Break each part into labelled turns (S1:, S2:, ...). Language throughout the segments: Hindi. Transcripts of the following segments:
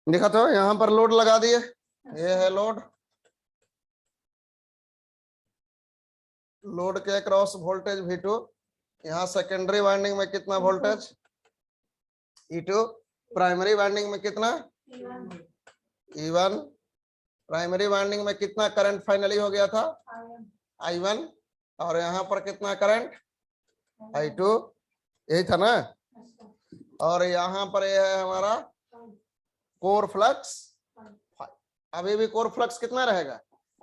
S1: देखा तो यहां पर लोड लगा दिए, ये है लोड, लोड के अक्रॉस वोल्टेज V2, यहाँ सेकेंडरी वाइंडिंग में कितना वोल्टेज E2, प्राइमरी वाइंडिंग में कितना E1, प्राइमरी वाइंडिंग में कितना करंट फाइनली हो गया था I1, और यहाँ पर कितना करंट I2, यही था ना। और यहाँ पर यह है हमारा कोर फ्लक्स, अभी भी कोर फ्लक्स कितना रहेगा,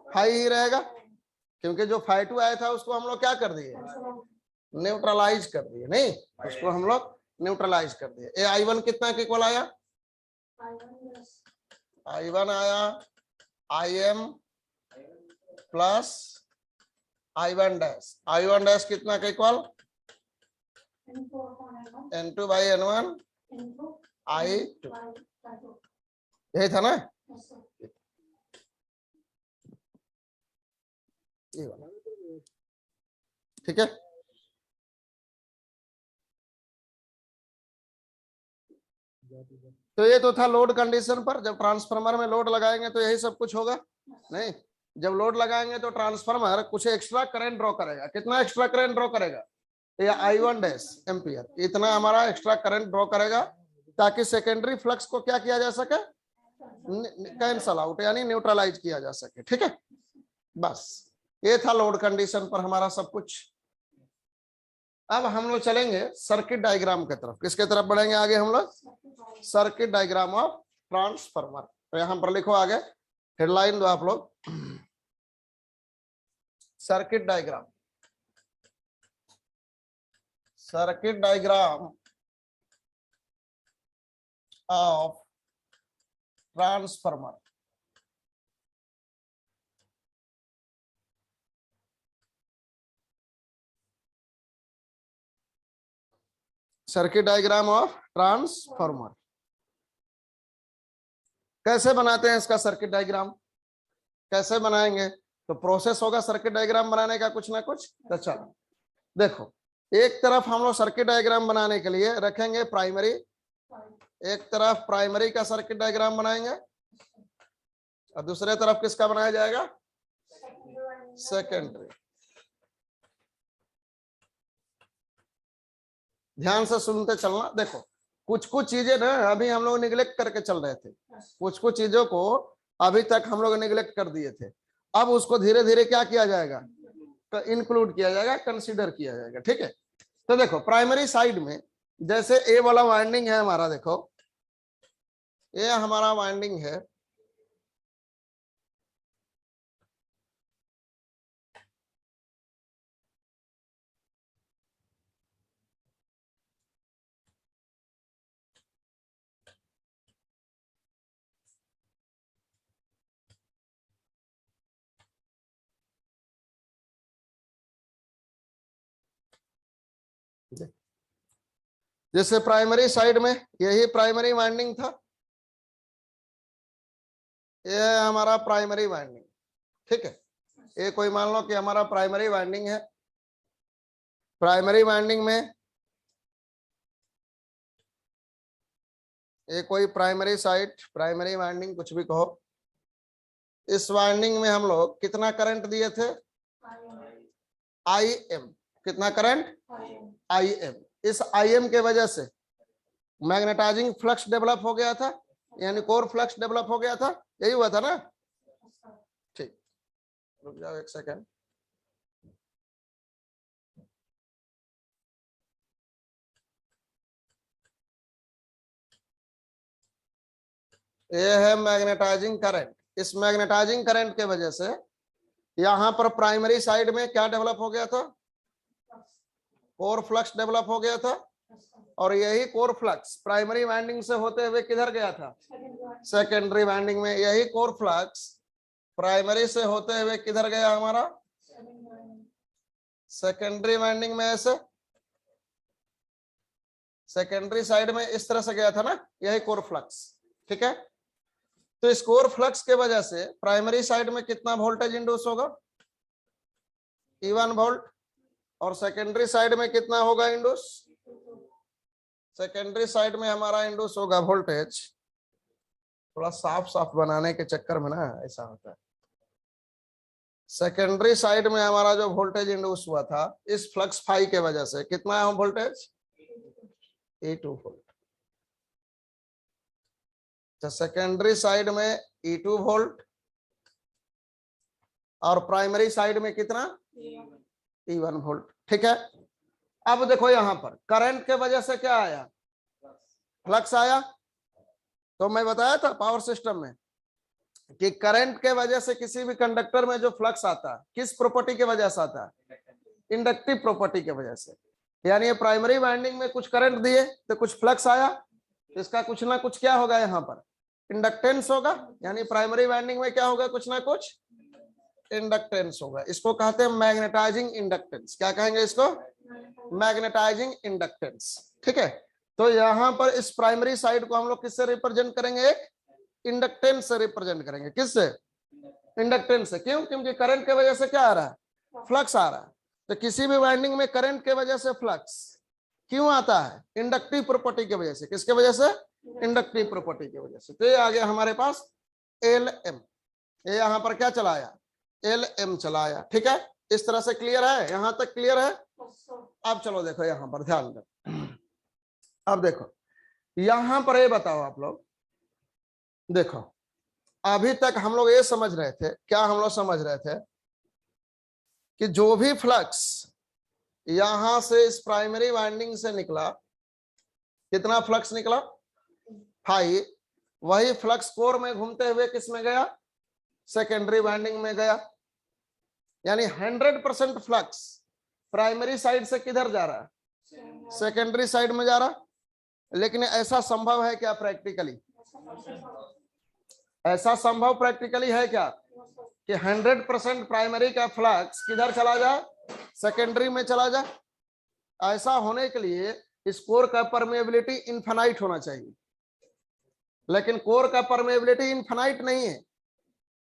S1: हाई ही रहेगा, क्योंकि जो Φ2 आया था उसको हम लोग क्या कर दिए, न्यूट्रलाइज कर दिए, नहीं उसको हम लोग न्यूट्रलाइज कर दिए। ये I1 कितना के इक्वल आया, I1 आया Im plus I1 dash, I1 dash कितना के equal N2 by N1 I2, यही था ना। ये वाला ठीक है। तो ये तो था लोड कंडीशन पर, जब ट्रांसफार्मर में लोड लगाएंगे तो यही सब कुछ होगा, नहीं जब लोड लगाएंगे तो ट्रांसफार्मर कुछ एक्स्ट्रा करंट ड्रॉ करेगा, कितना एक्स्ट्रा करंट ड्रॉ करेगा, ये I1 डैश एम्पियर, इतना हमारा एक्स्ट्रा करंट ड्रॉ करेगा, ताकि सेकेंडरी फ्लक्स को क्या किया जा सके, कैंसल आउट यानी न्यूट्रलाइज किया जा सके, ठीक है। बस ये था लोड कंडीशन पर हमारा सब कुछ। अब हम लोग चलेंगे सर्किट डायग्राम की तरफ, किसके तरफ बढ़ेंगे आगे हम लोग, सर्किट डायग्राम ऑफ ट्रांसफार्मर। तो यहां पर लिखो आगे, हेडलाइन दो आप लोग, circuit diagram, circuit diagram of transformer. Circuit diagram of transformer कैसे बनाते हैं, इसका सर्किट डायग्राम कैसे बनाएंगे, तो प्रोसेस होगा सर्किट डायग्राम बनाने का कुछ ना कुछ। तो चलो देखो, एक तरफ हम लोग सर्किट डायग्राम बनाने के लिए रखेंगे प्राइमरी, एक तरफ प्राइमरी का सर्किट डायग्राम बनाएंगे और दूसरे तरफ किसका बनाया जाएगा, सेकेंडरी। ध्यान से सुनते चलना। देखो कुछ कुछ चीजें ना अभी हम लोग निगलेक्ट करके चल रहे थे, कुछ कुछ चीजों को अभी तक हम लोग निगलेक्ट कर दिए थे, अब उसको धीरे धीरे क्या किया जाएगा, तो इंक्लूड किया जाएगा, कंसीडर किया जाएगा, ठीक है। तो देखो प्राइमरी साइड में जैसे ए वाला वाइंडिंग है हमारा, देखो ये हमारा वाइंडिंग है, जैसे प्राइमरी साइड में यही प्राइमरी वाइंडिंग था, ये है हमारा प्राइमरी वाइंडिंग, ठीक है। ये कोई मान लो कि हमारा प्राइमरी वाइंडिंग है, प्राइमरी वाइंडिंग में ये कोई प्राइमरी साइड, प्राइमरी वाइंडिंग कुछ भी कहो, इस वाइंडिंग में हम लोग कितना करंट दिए थे, IM, कितना करंट IM, इस IM के वजह से मैग्नेटाइजिंग फ्लक्स डेवलप हो गया था, यानी कोर फ्लक्स डेवलप हो गया था, यही हुआ था ना। ठीक, रुक जाओ एक सेकेंड, ये है मैग्नेटाइजिंग करंट, इस मैग्नेटाइजिंग करंट के वजह से यहां पर प्राइमरी साइड में क्या डेवलप हो गया था, कोर फ्लक्स डेवलप हो गया था, और यही कोर फ्लक्स प्राइमरी वाइंडिंग से होते हुए किधर गया था, सेकेंडरी वाइंडिंग में। यही कोर फ्लक्स प्राइमरी से होते हुए किधर गया हमारा, सेकेंडरी वाइंडिंग में। ऐसे सेकेंडरी साइड में इस तरह से गया था ना, यही कोर फ्लक्स। ठीक है, तो इस कोर फ्लक्स के वजह से प्राइमरी साइड में कितना वोल्टेज इंड्यूस होगा, E1 वोल्ट, और सेकेंडरी साइड में कितना होगा इंड्यूस, सेकेंडरी साइड में हमारा इंड्यूस होगा वोल्टेज। थोड़ा साफ साफ बनाने के चक्कर में ना ऐसा होता है। सेकेंडरी साइड में हमारा जो वोल्टेज इंड्यूस हुआ था इस फ्लक्स फाई के वजह से, कितना है वोल्टेज, E2 वोल्ट। तो सेकेंडरी साइड में E2 वोल्ट और प्राइमरी साइड में कितना, E1 वोल्ट। ठीक है, अब देखो यहां पर करंट के वजह से क्या आया, फ्लक्स आया। तो मैं बताया था पावर सिस्टम में कि करंट के वजह से किसी भी कंडक्टर में जो फ्लक्स आता है किस प्रॉपर्टी के वजह से आता है, इंडक्टिव प्रॉपर्टी के वजह से। यानी ये प्राइमरी वाइंडिंग में कुछ करंट दिए तो कुछ फ्लक्स आया, इसका कुछ ना कुछ क्या होगा यहाँ पर, इंडक्टेंस होगा। यानी प्राइमरी वाइंडिंग में क्या होगा, कुछ ना कुछ इंडक्टेंस होगा। इसको कहते हैं मैग्नेटाइजिंग इंडक्टेंस। क्या कहेंगे इसको, मैग्नेटाइजिंग इंडक्टेंस। ठीक है, तो यहाँ पर इस प्राइमरी साइड को हम लोग किससे रिप्रेजेंट करेंगे, एक इंडक्टेंस से रिप्रेजेंट करेंगे। किससे, इंडक्टेंस से। क्यों, क्योंकि करंट के वजह से क्या आ रहा है, फ्लक्स आ रहा है। तो किसी भी वाइंडिंग में करंट के वजह से फ्लक्स क्यों आता है, इंडक्टिव प्रॉपर्टी की वजह से। किसके वजह से, इंडक्टिव प्रॉपर्टी की वजह से। तो ये आ गया हमारे पास LM। ये यहाँ पर क्या चलाया, LM चलाया। ठीक है, इस तरह से क्लियर है, यहां तक क्लियर है। अब चलो देखो यहां पर ध्यान दो। अब देखो यहां पर ये बताओ आप लोग, देखो अभी तक हम लोग ये समझ रहे थे, क्या हम लोग समझ रहे थे कि जो भी फ्लक्स यहां से इस प्राइमरी वाइंडिंग से निकला, कितना फ्लक्स निकला, फाई, वही फ्लक्स कोर में घूमते हुए किस में गया, सेकेंडरी वाइंडिंग में गया। यानी 100% फ्लक्स प्राइमरी साइड से किधर जा रहा है, सेकेंडरी साइड में जा रहा। लेकिन ऐसा संभव है क्या प्रैक्टिकली, ऐसा संभव प्रैक्टिकली है क्या कि 100% प्राइमरी का फ्लक्स किधर चला जाए, सेकेंडरी में चला जाए। ऐसा होने के लिए इस कोर का परमेबिलिटी इनफाइनाइट होना चाहिए, लेकिन कोर का परमेबिलिटी इनफाइनाइट नहीं है,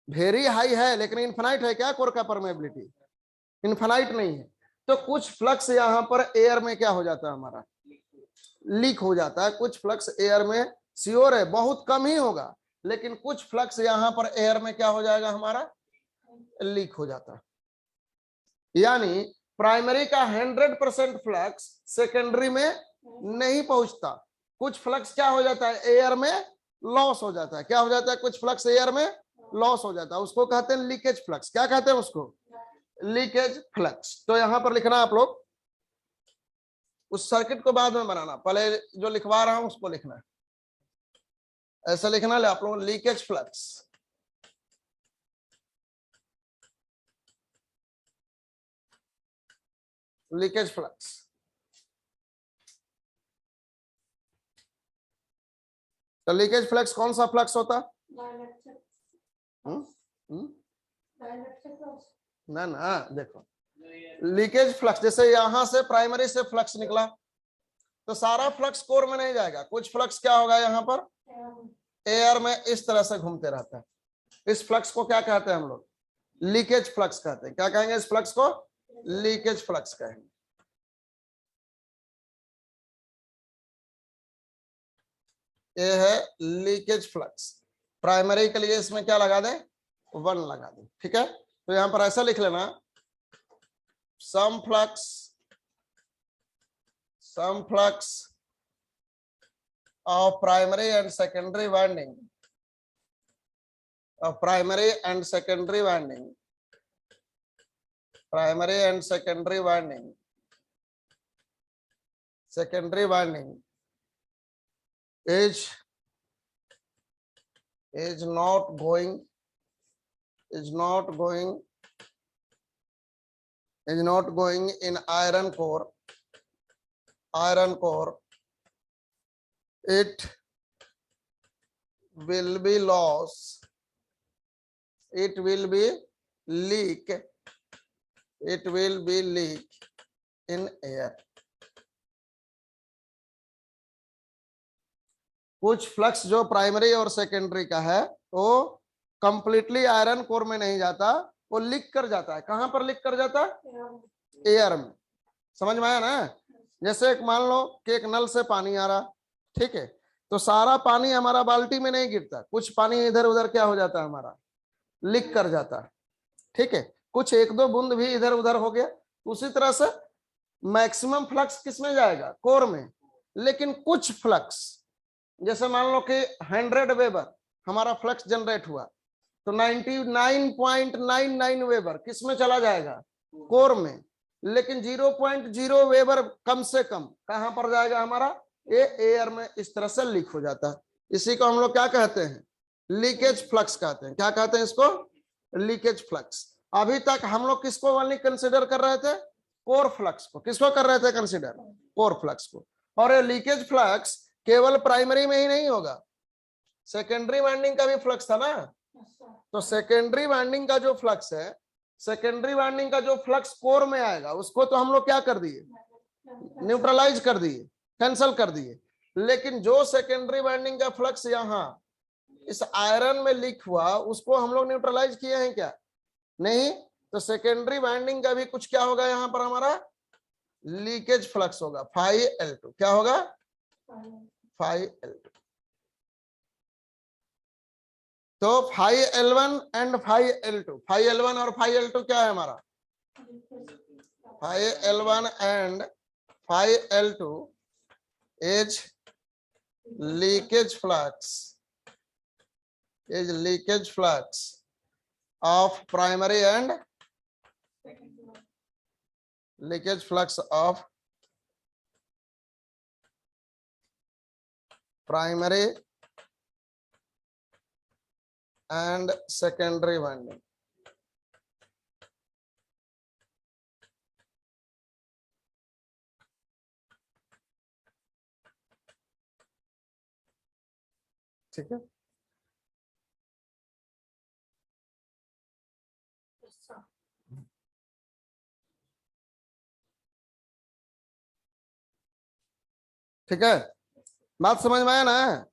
S1: वेरी हाई है, लेकिन इनफाइनाइट है क्या कोर का परमेबिलिटी, इनफाइनाइट नहीं है। तो कुछ फ्लक्स यहाँ पर एयर में क्या हो जाता है, हमारा लीक हो जाता है। कुछ फ्लक्स एयर में श्योर है बहुत कम ही होगा, लेकिन कुछ फ्लक्स यहाँ पर एयर में क्या हो जाएगा, हमारा लीक हो जाता है। यानी प्राइमरी का 100% फ्लक्स सेकेंडरी में नहीं पहुंचता। कुछ फ्लक्स क्या हो जाता है, एयर में लॉस हो जाता है। क्या हो जाता है, कुछ फ्लक्स एयर में लॉस हो जाता है, उसको कहते हैं लीकेज फ्लक्स। क्या कहते हैं उसको, लीकेज फ्लक्स। तो यहां पर लिखना आप लोग, उस सर्किट को बाद में बनाना, पहले जो लिखवा रहा हूं उसको लिखना है। ऐसा लिखना ले आप लोग, लीकेज फ्लक्स। लीकेज फ्लक्स, तो लीकेज फ्लक्स कौन सा फ्लक्स होता है, ना ना देखो लीकेज फ्लक्स, जैसे यहां से प्राइमरी से फ्लक्स निकला तो सारा फ्लक्स कोर में नहीं जाएगा। कुछ फ्लक्स क्या होगा, यहाँ पर एयर में इस तरह से घूमते रहता है। इस फ्लक्स को क्या कहते हैं हम लोग, लीकेज फ्लक्स कहते हैं। क्या कहेंगे इस फ्लक्स को, लीकेज फ्लक्स कहेंगे। ये है लीकेज फ्लक्स। प्राइमरी के लिए इसमें क्या लगा दें, 1 लगा दें। ठीक है, तो यहां पर ऐसा लिख लेना, सम flux of primary and secondary winding, of primary and secondary winding, primary and secondary winding, secondary winding is not going in iron core it will be loss, it will be leak, it will be leak in air. कुछ फ्लक्स जो प्राइमरी और सेकेंडरी का है वो कंप्लीटली आयरन कोर में नहीं जाता, वो लीक कर जाता है। कहां पर लीक कर जाता है? एयर में। समझ में आया ना? जैसे एक मान लो कि एक नल से पानी आ रहा, ठीक है, तो सारा पानी हमारा बाल्टी में नहीं गिरता, कुछ पानी इधर उधर क्या हो जाता है, हमारा लीक कर जाता है, ठीक है, कुछ एक दो बूंद भी इधर उधर हो गया। उसी तरह से मैक्सिमम फ्लक्स किसमें जाएगा? कोर में। लेकिन कुछ फ्लक्स, जैसे मान लो कि 100 वेबर हमारा फ्लक्स जनरेट हुआ, तो 99.99 वेबर किस में चला जाएगा? कोर में। लेकिन 0.0 वेबर कम से कम कहां पर जाएगा हमारा? ये एयर में इस तरह से लीक हो जाता है। इसी को हम लोग क्या कहते हैं? लीकेज फ्लक्स कहते हैं। क्या कहते हैं इसको? Leakage flux. अभी तक हम लोग किसको ओनली कंसिडर कर रहे थे? कोर फ्लक्स को। किसको कर रहे थे कंसिडर? कोर फ्लक्स को। और ये लीकेज फ्लक्स केवल प्राइमरी में ही नहीं होगा, सेकेंडरी वाइंडिंग का भी फ्लक्स था ना। तो सेकेंडरी वाइंडिंग का जो फ्लक्स है, सेकेंडरी वाइंडिंग का जो फ्लक्स कोर में आएगा, उसको तो हम लोग क्या कर दिए? न्यूट्रलाइज कर दिए, कैंसल कर दिए। लेकिन जो सेकेंडरी वाइंडिंग का फ्लक्स यहाँ इस आयरन में लीक हुआ, उसको हम लोग न्यूट्रलाइज किए हैं क्या? नहीं। तो सेकेंडरी वाइंडिंग का भी कुछ क्या होगा यहाँ पर? हमारा लीकेज फ्लक्स होगा, φL2। क्या होगा? φL2। तो φL1 एंड φL2, φL1 और φL2 क्या है हमारा? φL1 and φL2 is leakage flux of primary and leakage flux of primary and secondary winding. ठीक है, ठीक है, बात समझ में आया ना?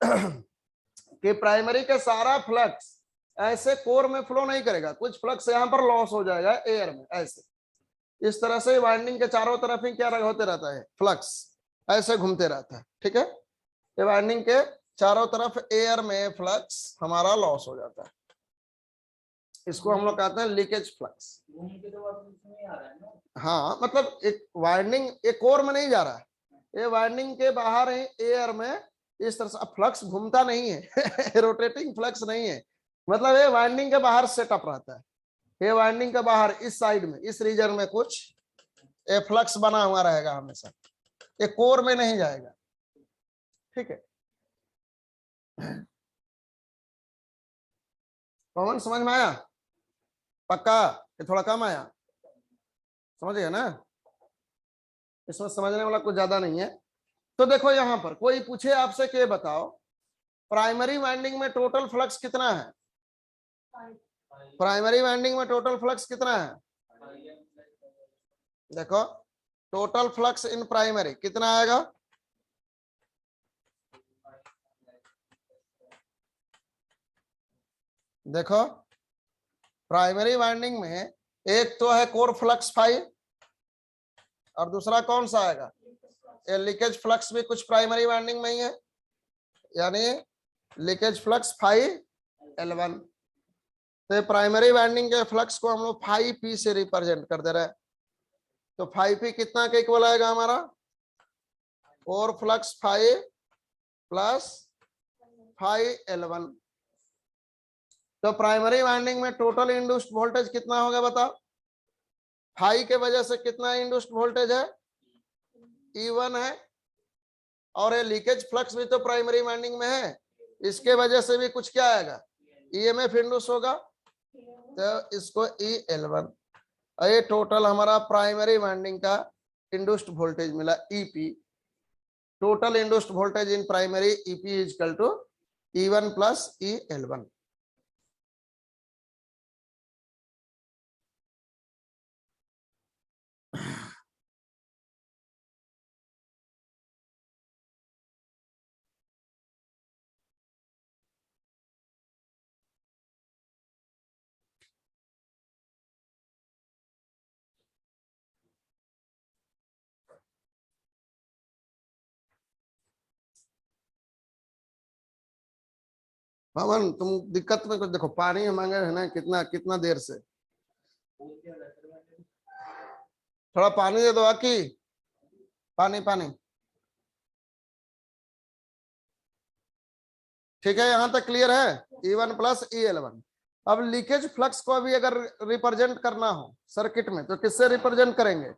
S1: कि प्राइमरी का सारा फ्लक्स ऐसे कोर में फ्लो नहीं करेगा, कुछ फ्लक्स यहाँ पर लॉस हो जाएगा एयर में, ऐसे इस तरह से वाइंडिंग के चारों तरफ ही क्या होते रहता है? फ्लक्स ऐसे घूमते रहता है। ठीक है, ये वाइंडिंग के चारों तरफ एयर में फ्लक्स हमारा लॉस हो जाता है, इसको हम लोग कहते हैं लीकेज फ्लक्स। हाँ, मतलब एक वाइंडिंग एक कोर में नहीं जा रहा है, ये वाइंडिंग के बाहर है एयर में इस तरह से। फ्लक्स घूमता नहीं है रोटेटिंग फ्लक्स नहीं है, मतलब ये वाइंडिंग के बाहर सेटअप रहता है। ये वाइंडिंग के बाहर इस साइड में, इस रीजन में कुछ ये फ्लक्स बना हुआ रहेगा हमेशा, ये कोर में नहीं जाएगा। ठीक है, कॉमन समझ में आया? पक्का? ये थोड़ा कम आया? समझ गया ना? इसमें समझने वाला कुछ ज्यादा नहीं है। तो देखो यहां पर कोई पूछे आपसे कि बताओ प्राइमरी वाइंडिंग में टोटल फ्लक्स कितना है? प्राइमरी वाइंडिंग में टोटल फ्लक्स कितना है? देखो टोटल फ्लक्स इन प्राइमरी कितना आएगा? देखो प्राइमरी वाइंडिंग में एक तो है कोर फ्लक्स फाई, और दूसरा कौन सा आएगा? ये लीकेज फ्लक्स भी कुछ प्राइमरी वाइंडिंग में ही है, यानी लीकेज फ्लक्स φL1। तो प्राइमरी वाइंडिंग के फ्लक्स को हम लोग φP से रिप्रेजेंट कर दे रहे हैं। तो φP कितना के इक्वल आएगा हमारा? Core flux phi plus φL1। तो प्राइमरी वाइंडिंग में टोटल इंड्यूस्ड वोल्टेज कितना होगा बताओ? फाई के वजह से कितना इंड्यूस्ड वोल्टेज है? E1 है, और ये लीकेज फ्लक्स भी तो प्राइमरी वाइंडिंग में है, इसके वजह से भी कुछ क्या आएगा? EMF इंड्यूस होगा, तो इसको EL1। ये टोटल हमारा प्राइमरी वाइंडिंग का इंड्यूस्ड वोल्टेज मिला EP। Total induced voltage in primary EP is equal to E1 plus EL1। Pawan तुम दिक्कत में कुछ देखो, पानी मांगे है ना, कितना कितना देर से, थोड़ा पानी दे दो आकी, पानी पानी। ठीक है, यहां तक क्लियर है, E1 प्लस EL1। अब लीकेज फ्लक्स को अभी अगर रिप्रेजेंट करना हो सर्किट में तो किससे रिप्रेजेंट करेंगे?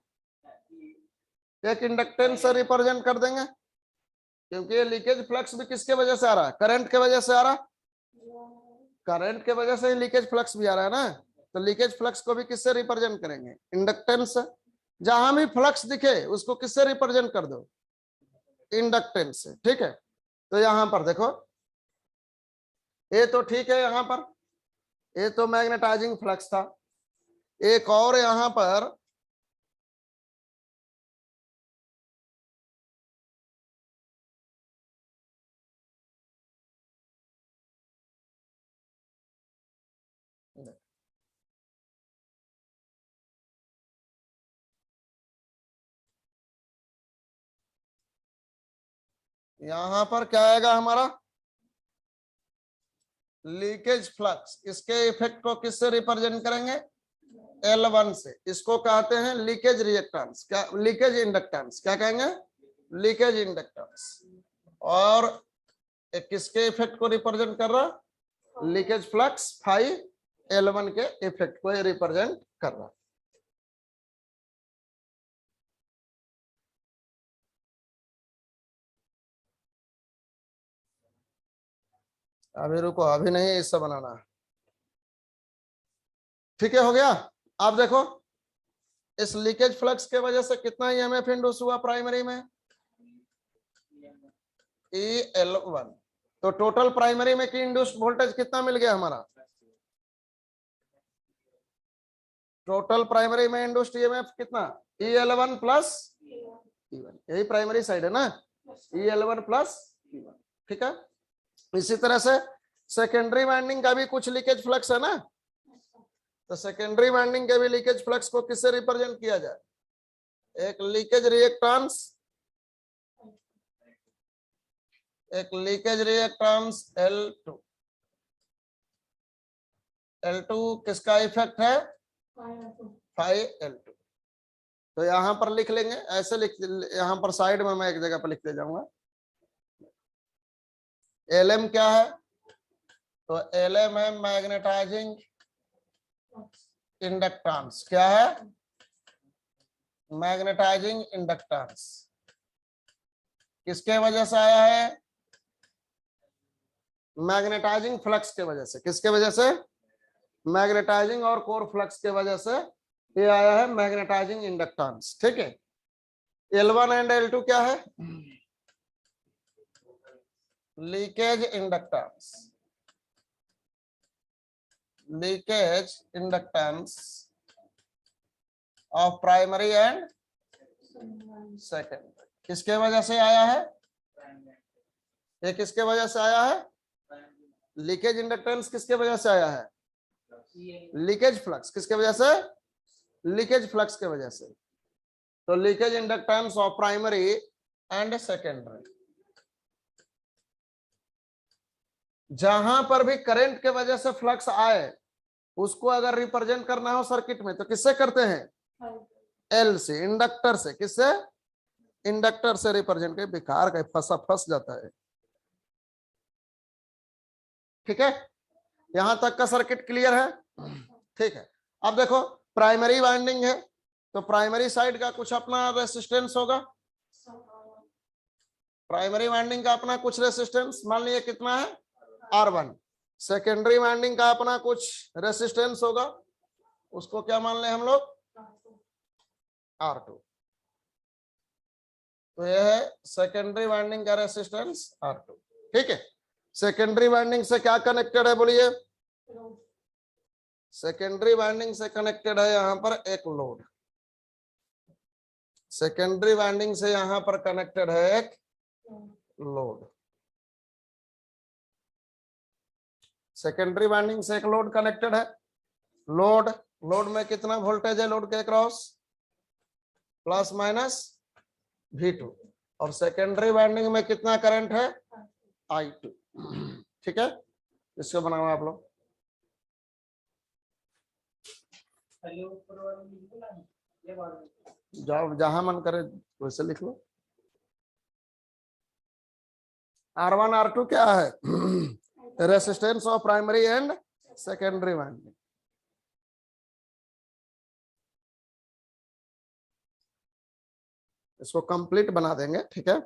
S1: एक इंडक्टेंस से रिप्रेजेंट कर देंगे, क्योंकि ये लीकेज फ्लक्स भी किसके वजह से आ रहा है? करंट के वजह से आ रहा है, करंट के वजह से ही लीकेज फ्लक्स भी आ रहा है ना। तो लीकेज फ्लक्स को भी किससे रिप्रेजेंट करेंगे? इंडक्टेंस से। जहां भी फ्लक्स दिखे उसको किससे रिप्रेजेंट कर दो? इंडक्टेंस से। ठीक है, तो यहां पर देखो, ये तो ठीक है, यहां पर ये तो मैग्नेटाइजिंग फ्लक्स था। एक और यहां पर यहां पर क्या आएगा हमारा? Leakage flux. इसके इफेक्ट को किससे रिप्रेजेंट करेंगे? L1 से। इसको कहते हैं लीकेज रिएक्टेंस, क्या लीकेज इंडक्टेंस, क्या कहेंगे? Leakage inductance. और एक किसके इफेक्ट को रिप्रेजेंट कर रहा? लीकेज फ्लक्स फाई L1 के इफेक्ट को रिप्रेजेंट कर रहा। अभी रुको, अभी नहीं इससे बनाना। ठीक है, हो गया। आप देखो, इस लीकेज फ्लक्स के वजह से कितना EMF इंड्यूस हुआ प्राइमरी में? EL1। तो टोटल प्राइमरी में की इंड्यूस्ड वोल्टेज कितना मिल गया हमारा? टोटल प्राइमरी में इंड्यूस्ड EMF कितना? EL1 plus E1। यही प्राइमरी साइड है ना, EL1 प्लस E1। ठीक है, इसी तरह से सेकेंडरी वाइंडिंग का भी कुछ लीकेज फ्लक्स है ना, तो सेकेंडरी वाइंडिंग के भी लीकेज फ्लक्स को किससे रिप्रेजेंट किया जाए? एक लीकेज रिएक्टेंस, एक लीकेज रिएक्टेंस L2। L2 किसका इफेक्ट है? Phi L2। तो यहां पर लिख लेंगे, ऐसे लिख, यहां पर साइड में मैं एक जगह पर लिखते जाऊंगा। Lm क्या है? तो Lm है मैग्नेटाइजिंग इंडक्टेंस। क्या है? Magnetizing inductance. किसके वजह से आया है? मैग्नेटाइजिंग फ्लक्स के वजह से। किसके वजह से? मैग्नेटाइजिंग और कोर फ्लक्स के वजह से ये आया है मैग्नेटाइजिंग इंडक्टेंस। ठीक है, L1 एंड L2 क्या है? Leakage inductance. Leakage inductance of primary and secondary. किसके वजह से आया है? ये किसके वजह से आया है? लीकेज इंडक्टेंस किसके वजह से आया है? Leakage flux. किसके वजह से? लीकेज फ्लक्स के वजह से। तो leakage inductance of primary and secondary. जहां पर भी करंट के वजह से फ्लक्स आए उसको अगर रिप्रेजेंट करना हो सर्किट में तो किससे करते हैं? L से, इंडक्टर से। किससे? इंडक्टर से रिप्रेजेंट कर। बेकार का फंस जाता है। ठीक है, यहां तक का सर्किट क्लियर है? ठीक है, अब देखो प्राइमरी वाइंडिंग है तो प्राइमरी साइड का कुछ अपना रेसिस्टेंस होगा। प्राइमरी वाइंडिंग का अपना कुछ रेसिस्टेंस, मान लीजिए कितना है? R1। सेकेंडरी वाइंडिंग का अपना कुछ रेसिस्टेंस होगा, उसको क्या मान लें हम लोग? R2। तो ये है सेकेंडरी वाइंडिंग का रेसिस्टेंस R2। ठीक है, सेकेंडरी वाइंडिंग से क्या कनेक्टेड है बोलिए? सेकेंडरी वाइंडिंग से कनेक्टेड है यहां पर एक लोड। सेकेंडरी वाइंडिंग से यहां पर कनेक्टेड है एक लोड। सेकेंडरी वाइंडिंग से एक लोड कनेक्टेड है। लोड, लोड में कितना वोल्टेज है लोड के अक्रॉस? Plus minus V2। और सेकेंडरी वाइंडिंग में कितना करंट है? I2। ठीक है, इसको बनाओ आप लोग। जाओ जहां मन करे वैसे लिख लो। R1 R2 क्या है? Resistance of primary and secondary winding. इसको कंप्लीट बना देंगे। ठीक है,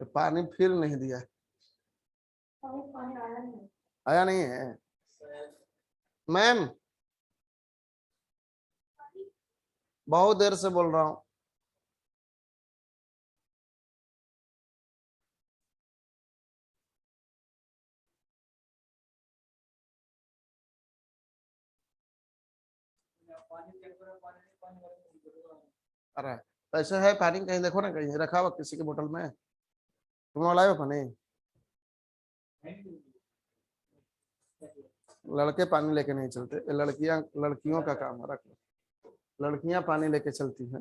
S1: तो पानी फिर नहीं दिया, आया नहीं है मैम, बहुत देर से बोल रहा हूं। अरे ऐसे है पानी, कहीं देखो ना, कहीं रखा हुआ किसी के बोतल में। तुम लाए हो पानी? लड़के पानी लेके नहीं चलते, लड़कियां, लड़कियों का काम है, रख लो। लड़कियां पानी लेके चलती हैं।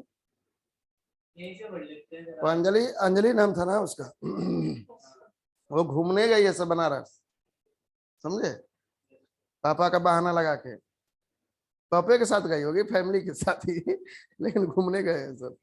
S1: वो अंजलि, अंजलि नाम था ना उसका। वो घूमने गई है सब बनारस, समझे? पापा का बहाना लगा के। पापे के साथ गई होगी, फैमिली के साथ ही, लेकिन घूमने गए हैं सब।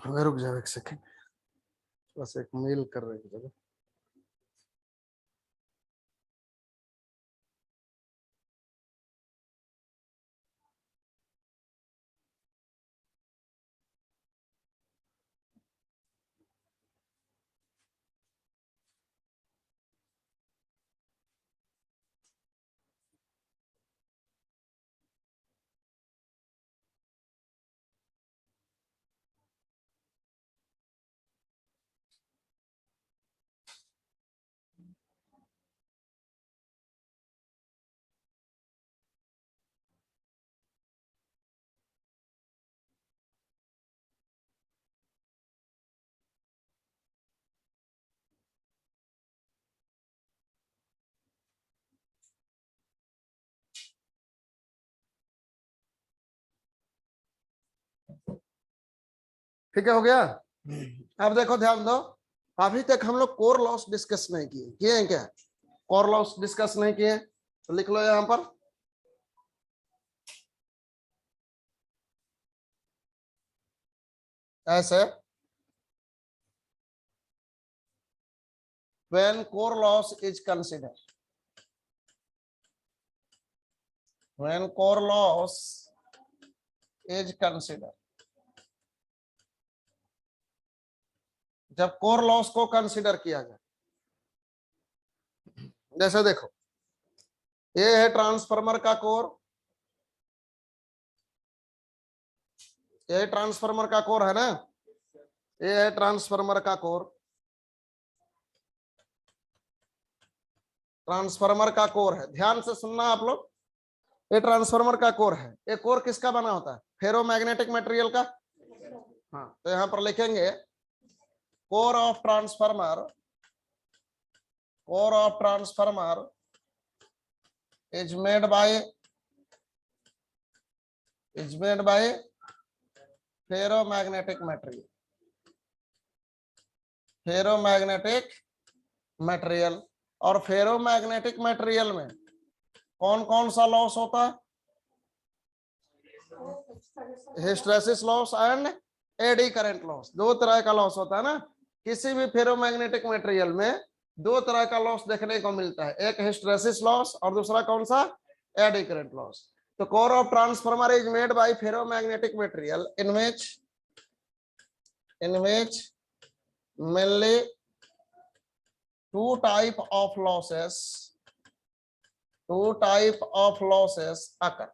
S1: रुक जाओ एक सेकंड, बस एक मेल कर रहे हैं। ठीक है, हो गया। अब देखो ध्यान दो, अभी तक हम लोग कोर लॉस डिस्कस नहीं किए, किए हैं क्या? कोर लॉस डिस्कस नहीं किए, तो लिख लो यहां पर ऐसे, when core loss is considered, when core loss is considered, जब कोर लॉस को कंसिडर किया जाए, जैसे देखो ये है ट्रांसफार्मर का कोर, ये ट्रांसफार्मर का कोर है ना, ये है ट्रांसफार्मर का कोर, ट्रांसफार्मर का कोर है, ध्यान से सुनना आप लोग, ये ट्रांसफार्मर का कोर है। ये कोर किसका बना होता है? फेरोमैग्नेटिक मटेरियल का। हाँ, तो यहां पर लिखेंगे core of transformer, core of transformer is made by ferromagnetic material, ferromagnetic material. और फेरोमैग्नेटिक मटेरियल में कौन कौन सा लॉस होता है? Hysteresis loss and AD current loss, दो तरह का लॉस होता है ना। किसी भी फेरोमैग्नेटिक मटेरियल में दो तरह का लॉस देखने को मिलता है, एक हिस्टैरिसीस लॉस और दूसरा कौन सा? Eddy current loss. तो core of transformer is made by ferromagnetic material in which mainly two type of losses occur,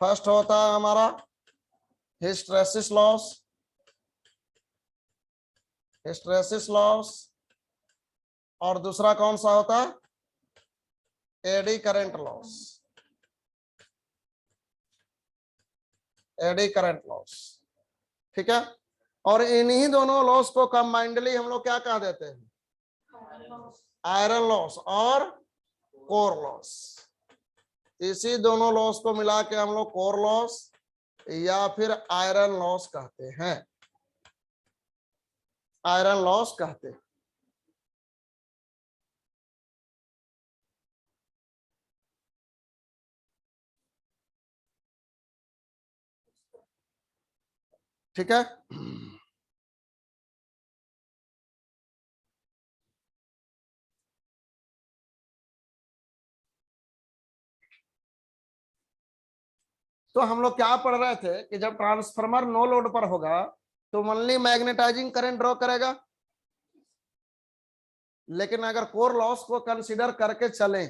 S1: first होता है हमारा हिस्टैरिसीस लॉस, और दूसरा कौन सा होता है? एडी करंट लॉस, ठीक है। और इन्हीं दोनों लॉस को कंबाइंडली हम लोग क्या कह देते हैं? आयरन लॉस और कोर लॉस। इसी दोनों लॉस को मिला के हम लोग कोर लॉस या फिर आयरन लॉस कहते हैं, आयरन लॉस कहते हैं। ठीक है, तो हम लोग क्या पढ़ रहे थे कि जब ट्रांसफार्मर नो लोड पर होगा तो ओनली मैग्नेटाइजिंग करंट ड्रॉ करेगा, लेकिन अगर कोर लॉस को कंसीडर करके चले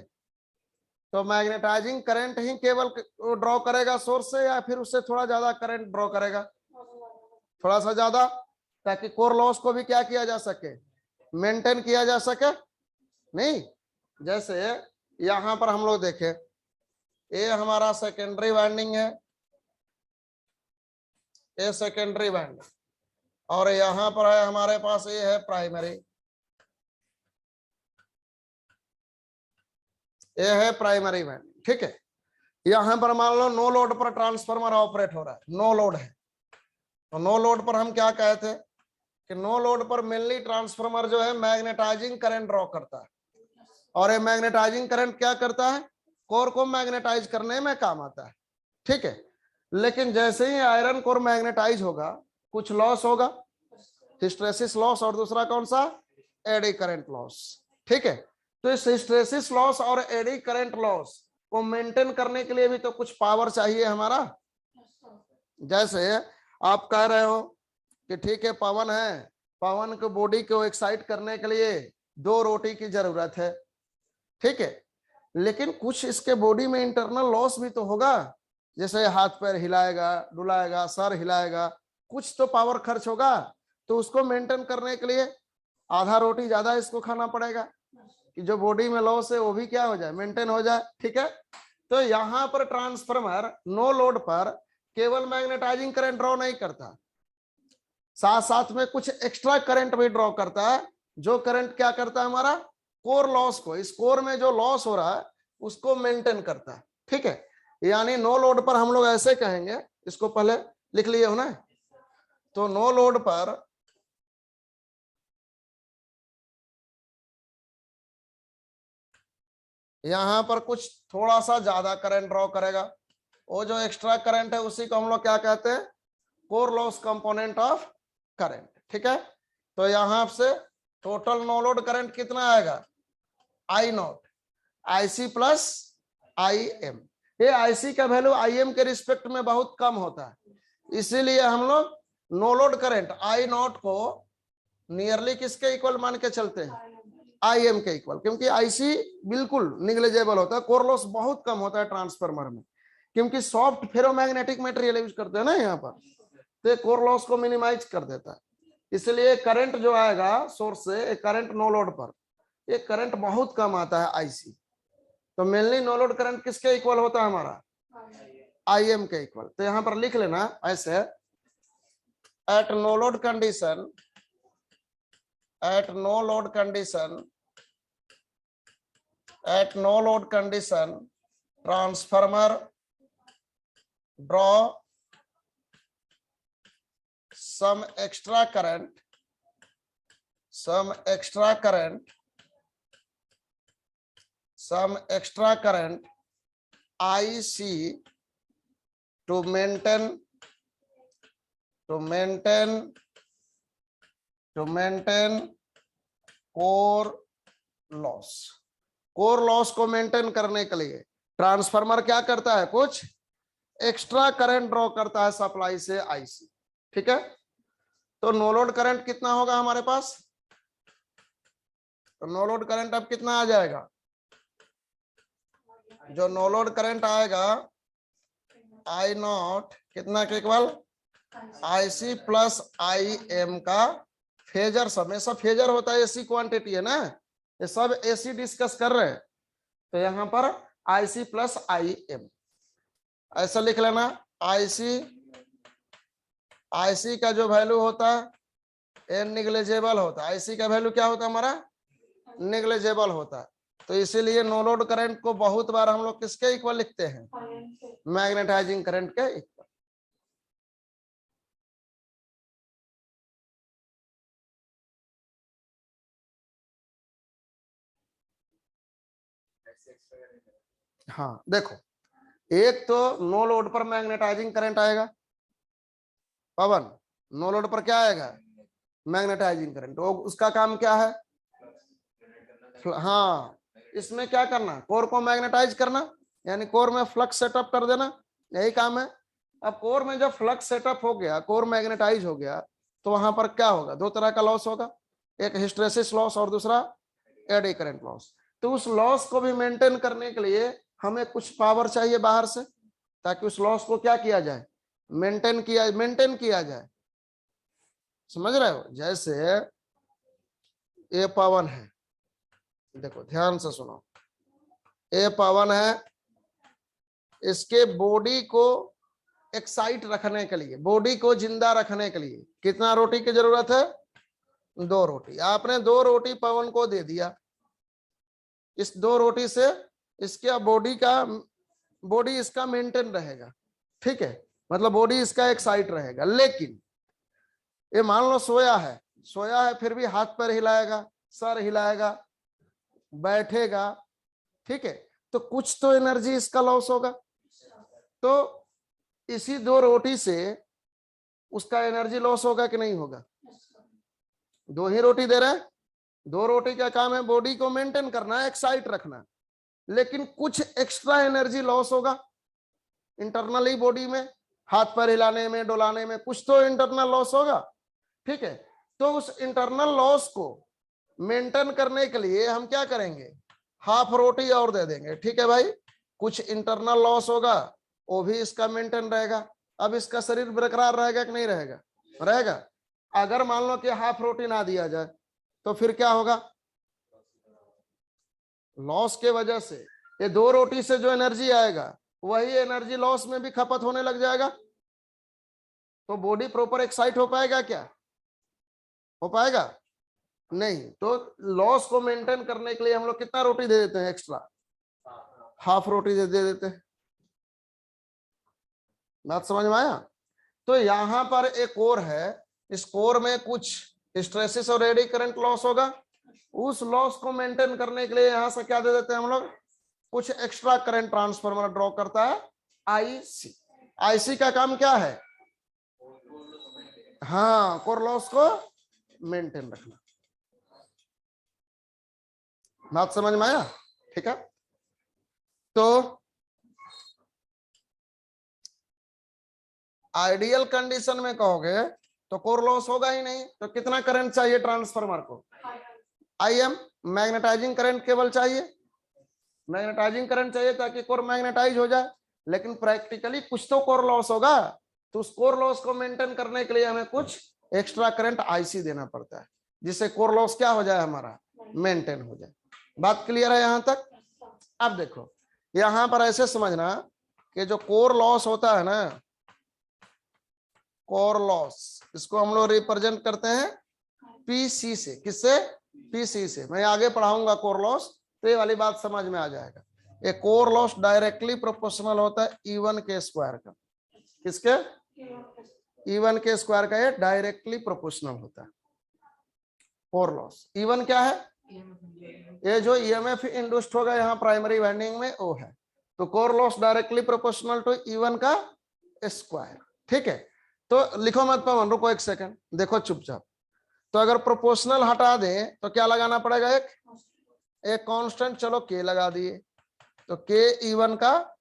S1: तो मैग्नेटाइजिंग करंट ही केवल ड्रॉ करेगा सोर्स से, या फिर उससे थोड़ा ज्यादा करंट ड्रॉ करेगा? थोड़ा सा ज्यादा, ताकि कोर लॉस को भी क्या किया जा सके? मेंटेन किया जा सके। नहीं, जैसे यहां पर हम लोग देखें, ये हमारा सेकेंडरी वाइंडिंग है, ये सेकेंडरी वाइंडिंग, और यहां पर है हमारे पास ये है प्राइमरी, ये है प्राइमरी वाइंडिंग, ठीक है। यहां पर मान लो नो लोड पर ट्रांसफार्मर ऑपरेट हो रहा है, नो लोड है, तो नो लोड पर हम क्या कहे थे कि नो लोड पर मेनली ट्रांसफार्मर जो है मैग्नेटाइजिंग करंट ड्रॉ करता है, और ये मैग्नेटाइजिंग करंट क्या करता है? कोर को मैग्नेटाइज करने में काम आता है, ठीक है। लेकिन जैसे ही आयरन कोर मैग्नेटाइज होगा कुछ लॉस होगा, हिस्टेरेसिस लॉस, और दूसरा कौन सा, एडी करंट लॉस, ठीक है। तो इस हिस्टेरेसिस लॉस और एडी करंट लॉस को मेंटेन करने के लिए भी तो कुछ पावर चाहिए हमारा। जैसे आप कह रहे हो कि ठीक है पवन है, पवन के बॉडी को एक्साइट करने के लिए 2 रोटी की जरूरत है, ठीक है। लेकिन कुछ इसके बॉडी में इंटरनल लॉस भी तो होगा, जैसे हाथ पैर हिलाएगा, डुलाएगा, सर हिलाएगा, कुछ तो पावर खर्च होगा। तो उसको मेंटेन करने के लिए आधा रोटी ज्यादा इसको खाना पड़ेगा कि जो बॉडी में लॉस है वो भी क्या हो जाए, मेंटेन हो जाए, ठीक है। तो यहाँ पर ट्रांसफार्मर नो लोड पर केवल मैग्नेटाइजिंग करंट ड्रॉ नहीं करता, साथ साथ में कुछ एक्स्ट्रा करंट भी ड्रॉ करता है। जो करंट क्या करता है, हमारा कोर लॉस को, इस कोर में जो लॉस हो रहा है उसको मेंटेन करता है, ठीक है। यानी नो लोड पर हम लोग ऐसे कहेंगे, इसको पहले लिख लिए हो ना, तो नो लोड पर यहां पर कुछ थोड़ा सा ज्यादा करंट ड्रॉ करेगा, वो जो एक्स्ट्रा करंट है उसी को हम लोग क्या कहते हैं, core loss component of current, ठीक है। तो यहां से टोटल नो लोड करंट कितना आएगा, I naught IC plus I M. ये आईसी का वैल्यू आई एम के रिस्पेक्ट में बहुत कम होता है, इसीलिए हम लोग no load current I naught को नियरली किसके इक्वल मान के चलते हैं, आई एम के इक्वल, क्योंकि आईसी बिल्कुल निग्लेजेबल होता है, कोर लॉस बहुत कम होता है ट्रांसफार्मर में, क्योंकि सॉफ्ट फेरोमैग्नेटिक मटेरियल यूज करते हैं ना यहाँ पर, तो कोर लॉस को मिनिमाइज कर देता है। इसलिए करंट जो आएगा सोर्स से, करंट नो लोड पर ये करंट बहुत कम आता है आईसी। तो मेनली नो लोड करंट किसके इक्वल होता है हमारा, आई एम के इक्वल। तो यहां पर लिख लेना ऐसे, at no load condition, at no load condition, at no load condition transformer draw some extra current, some extra current, some extra current IC to maintain core loss. Core loss को मेंटेन करने के लिए ट्रांसफार्मर क्या करता है, कुछ एक्स्ट्रा करंट ड्रॉ करता है सप्लाई से आईसी, ठीक है। तो नो लोड करंट कितना होगा हमारे पास, तो नो लोड करंट अब कितना आ जाएगा, जो नो लोड करंट आएगा आई नॉट कितना के equal, IC plus I M का फेजर, हमेशा फेजर होता है, एसी क्वांटिटी है ना, ये सब एसी डिस्कस कर रहे हैं। तो यहां पर आईसी प्लस आई एम ऐसा लिख लेना। आईसी का जो वैल्यू होता है निग्लेजेबल होता है, आईसी का वैल्यू क्या होता है हमारा, निग्लेजेबल होता है। तो इसीलिए नो लोड करंट को बहुत बार हम लोग किसके इक्वल लिखते हैं, मैग्नेटाइजिंग करंट के इक्वल। हाँ देखो, एक तो नो लोड पर मैग्नेटाइजिंग करंट आएगा, पवन नो लोड पर क्या आएगा, मैग्नेटाइजिंग करंट, वो उसका काम क्या है, हाँ इसमें क्या करना, कोर को मैग्नेटाइज करना, यानी कोर में फ्लक्स सेटअप कर देना, यही काम है। अब कोर में जब फ्लक्स सेटअप हो गया, कोर मैग्नेटाइज हो गया, तो वहां पर क्या होगा, 2 तरह का लॉस होगा, एक हिस्टेरेसिस लॉस और दूसरा एडी करंट लॉस। तो उस लॉस को भी मेंटेन करने के लिए हमें कुछ पावर चाहिए बाहर से, ताकि उस लॉस को क्या किया जाए, मेंटेन किया जाए, समझ रहे हो। जैसे ये पवन है, देखो ध्यान से सुनो, ये पवन है, इसके बॉडी को एक्साइट रखने के लिए, बॉडी को जिंदा रखने के लिए कितना रोटी की जरूरत है, 2 रोटी। आपने 2 रोटी पवन को दे दिया, इस 2 रोटी से इसका बॉडी इसका मेंटेन रहेगा, ठीक है, मतलब बॉडी इसका एक्साइट रहेगा। लेकिन ये मान लो सोया है फिर भी हाथ पैर हिलाएगा, सर हिलाएगा, बैठेगा, ठीक है। तो कुछ तो एनर्जी इसका लॉस होगा। तो इसी 2 रोटी से उसका एनर्जी लॉस होगा कि नहीं होगा? 2 ही रोटी दे रहा है, 2 रोटी का काम है बॉडी को मेंटेन करना, एक्साइट रखना, लेकिन कुछ एक्स्ट्रा एनर्जी लॉस होगा इंटरनली बॉडी में, हाथ पैर हिलाने में, डोलाने में, कुछ तो इंटरनल लॉस होगा। ठीक है, तो उस इंटरनल लॉस को मेंटेन करने के लिए हम क्या करेंगे? हाफ रोटी और दे देंगे। ठीक है भाई, कुछ इंटरनल लॉस होगा, वो भी इसका मेंटेन रहेगा। अब इसका शरीर बरकरार रहेगा कि नहीं रहेगा? रहेगा। अगर मान लो कि हाफ रोटी ना दिया जाए तो फिर क्या होगा? लॉस के वजह से ये 2 रोटी से जो एनर्जी आएगा वही एनर्जी लॉस में भी खपत होने लग जाएगा। तो बॉडी प्रॉपर एक्साइट हो पाएगा क्या? हो पाएगा नहीं। तो लॉस को मेंटेन करने के लिए हम लोग कितना रोटी दे देते हैं एक्स्ट्रा? हाफ रोटी दे देते हैं। बात समझ में आया? तो यहां पर एक और है, इस कोर में कुछ स्ट्रेसेस और एडी करंट लॉस होगा, उस लॉस को मेंटेन करने के लिए यहां से क्या दे देते हैं हम लोग? कुछ एक्स्ट्रा करंट ट्रांसफार्मर ड्रॉ करता है आईसी। आईसी का काम क्या है? हाँ, कोर लॉस को मेंटेन रखना। बात समझ में आया? ठीक है, तो आइडियल कंडीशन में कहोगे तो कोर लॉस होगा ही नहीं, तो कितना करंट चाहिए ट्रांसफार्मर को? आईएम, मैग्नेटाइजिंग करंट केवल चाहिए, मैग्नेटाइजिंग करंट चाहिए ताकि कोर मैग्नेटाइज हो जाए। लेकिन प्रैक्टिकली कुछ तो कोर लॉस होगा, तो उस कोर लॉस को मेंटेन करने के लिए हमें कुछ एक्स्ट्रा करंट आईसी देना पड़ता है, जिससे कोर लॉस क्या हो जाए? हमारा मेंटेन हो जाए। बात क्लियर है यहां तक? अब देखो, यहां पर ऐसे समझना कि जो कोर लॉस होता है ना, कोर लॉस, इसको हम लोग रिप्रेजेंट करते हैं पीसी से। किससे? पीसी से। मैं आगे पढ़ाऊंगा कोर लॉस, तो ये वाली बात समझ में आ जाएगा। ये कोर लॉस डायरेक्टली प्रोपोर्शनल होता है E1 के स्क्वायर का। किसके? E1 के स्क्वायर का ये डायरेक्टली प्रोपोर्शनल होता है कोर लॉस। E1 क्या है? ये जो ईएमएफ इंड्यूस्ड होगा यहाँ प्राइमरी वाइंडिंग में, वो है। तो core loss directly proportional to E1 का स्क्वायर। ठीक है, तो लिखो मत पवन, रुको एक सेकंड, देखो चुपचाप। तो अगर प्रोपोर्शनल हटा दें तो क्या लगाना पड़ेगा? एक कांस्टेंट, चलो के लगा दिए, तो के E1 का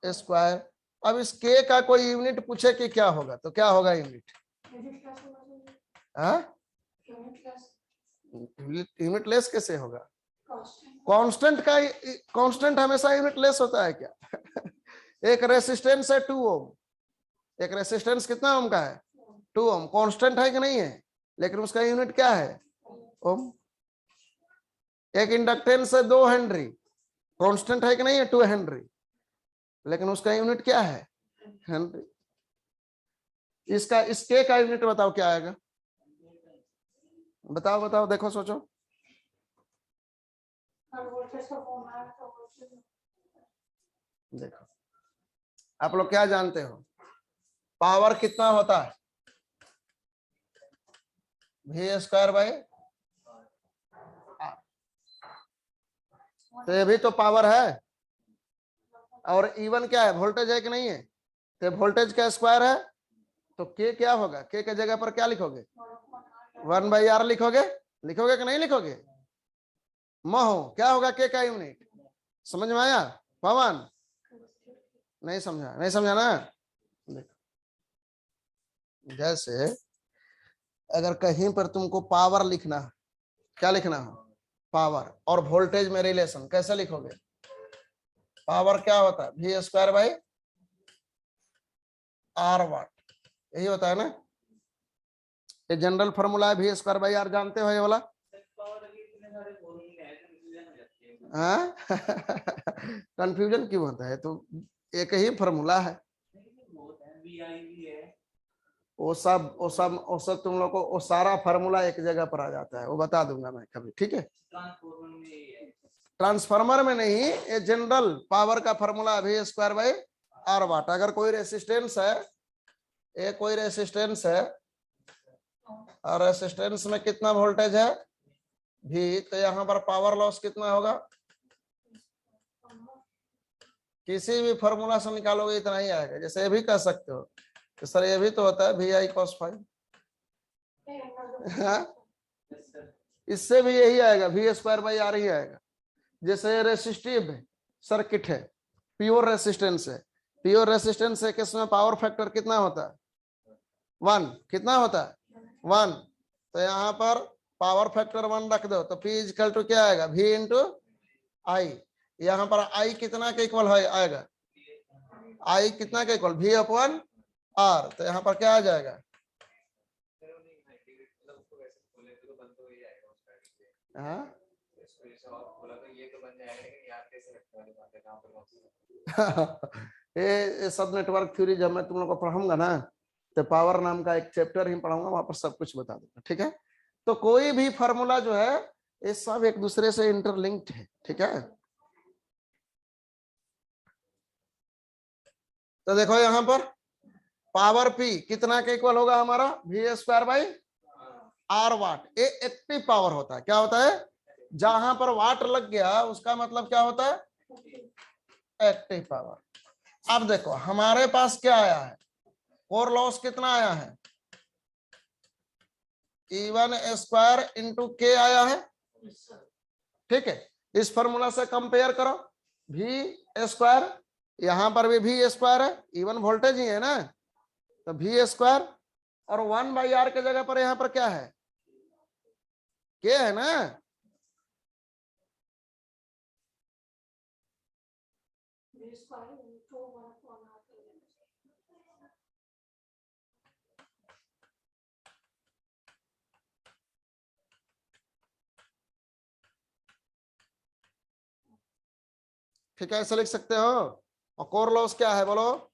S1: स्क्वायर। अब इस के का कोई यूनिट पूछे कि क्या होगा, तो क्या होगा यूनिट? यूनिट लेस कैसे होगा? कांस्टेंट का, कांस्टेंट हमेशा यूनिट लेस होता है क्या? एक रेसिस्टेंस है 2 ओम, एक रेसिस्टेंस कितना ओम का है? 2 ओम। कांस्टेंट है कि नहीं है? लेकिन उसका यूनिट क्या है? ओम। एक इंडक्टेंस है 2 हेनरी, कांस्टेंट है कि नहीं है? 2 हेनरी, लेकिन उसका यूनिट क्या है? हेनरी। इसका, इसके का यूनिट बताओ क्या आएगा? बताओ बताओ, देखो सोचो। देखो, आप लोग क्या जानते हो, पावर कितना होता है? V square by R। तो ये भी तो पावर है, और E1 क्या है? वोल्टेज है कि नहीं है? तो वोल्टेज का स्क्वायर है, तो K क्या होगा? K के जगह पर क्या लिखोगे? 1/R लिखोगे? लिखोगे कि नहीं लिखोगे? मोहो, क्या होगा K का यूनिट? समझ में आया पवन? नहीं समझा? नहीं समझा ना? देखो, जैसे अगर कहीं पर तुमको पावर लिखना है, क्या लिखना है? पावर, और वोल्टेज में रिलेशन कैसे लिखोगे? पावर क्या होता है? V स्क्वायर बाई R वाट, यही होता है ना? ये जनरल फॉर्मूला है, V स्क्वायर बाई R, जानते हो ये वाला? हाँ? कंफ्यूजन क्यों होता है? तो एक ही फॉर्मूला है, वो सब तुम लोग को वो सारा फार्मूला एक जगह पर आ जाता है, वो बता दूंगा मैं कभी। ठीक है, ट्रांसफार्मर में नहीं, ये जनरल पावर का formula V square by R वाट। अगर कोई रेसिस्टेंस है, ये कोई रेसिस्टेंस है, और रेसिस्टेंस में कितना वोल्टेज है? V, तो यहाँ पर पावर लॉस कितना होगा? किसी भी फॉर्मूला से निकालोगे इतना ही आएगा। जैसे ये भी कह सकते हो तो सर ये भी तो होता है VI cos phi, इससे भी यही आएगा, V²/R ही आएगा। जैसे रेसिस्टिव सर्किट है, प्योर रेसिस्टेंस है, प्योर रेसिस्टेंस है, किसमें पावर फैक्टर कितना होता है 1, कितना होता है 1, तो यहाँ पर पावर फैक्टर 1 रख दो तो P इक्वल टू क्या आएगा V इंटू I। यहाँ पर I कितना के इक्वल आएगा, I कितना के इक्वल V/R, तो यहाँ पर क्या आ जाएगा, हाँ ये सब नेटवर्क थ्योरी जब मैं तुम लोग को पढ़ाऊंगा ना तो पावर नाम का एक चैप्टर ही पढ़ाऊंगा, वहां पर सब कुछ बता दूंगा, ठीक है। तो कोई भी फॉर्मूला जो है ये सब एक दूसरे से इंटरलिंक्ड है, ठीक है। तो देखो यहाँ पर पावर P कितना के इक्वल होगा हमारा V²/R वाट। ये एक्टिव पावर होता है, क्या होता है, जहां पर वाट लग गया उसका मतलब क्या होता है, एक्टिव पावर। अब देखो हमारे पास क्या आया है, कोर लॉस कितना आया है, E1² इंटू K आया है, ठीक है। इस फॉर्मूला से कंपेयर करो, V², यहां पर भी V² है, E1 वोल्टेज ही है ना, तो V², और 1/R के जगह पर यहां पर क्या है, K है ना, ठीक है, ऐसे लिख सकते हो। और कोर लॉस क्या है बोलो,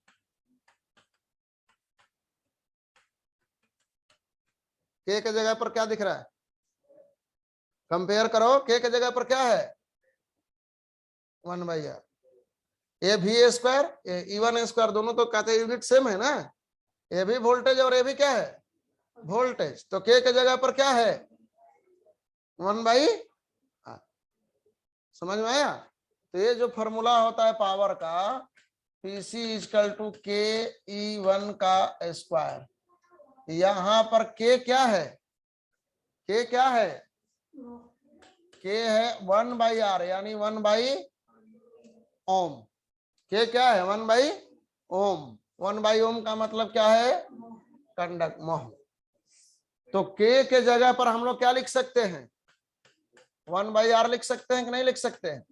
S1: K के जगह पर क्या दिख रहा है, कंपेयर करो, K के जगह पर क्या है 1/R, ये V², ये E1², दोनों तो कहते हैं यूनिट सेम है ना, ये भी वोल्टेज और ये भी क्या है वोल्टेज, तो K के जगह पर क्या है 1/R, समझ में आया। तो ये जो फॉर्मूला होता है पावर का, PC इक्वल टू KE1 का स्क्वायर, यहां पर K क्या है, K क्या है, K है 1/R यानी 1/ओम, K क्या है 1/ओम, 1/ओम का मतलब क्या है कंडक्ट मोह। तो K के जगह पर हम लोग क्या लिख सकते हैं 1/R लिख सकते हैं कि नहीं लिख सकते हैं।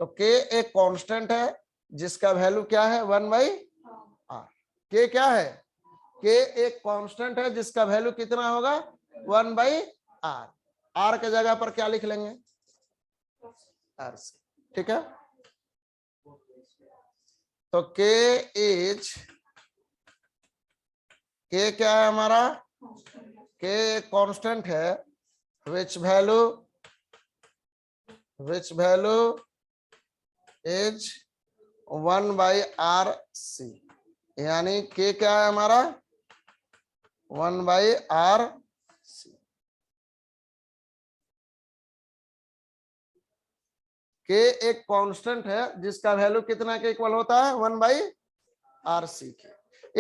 S1: तो K एक कांस्टेंट है जिसका वैल्यू क्या है 1/R। K क्या है, K एक कांस्टेंट है जिसका वैल्यू कितना होगा 1/R। R के जगह पर क्या लिख लेंगे RC, ठीक है। तो K क्या है हमारा, K एक कांस्टेंट है which value is 1/RC, यानी K क्या है हमारा 1/RC। K एक कांस्टेंट है जिसका वैल्यू कितना के इक्वल होता है 1/RC के।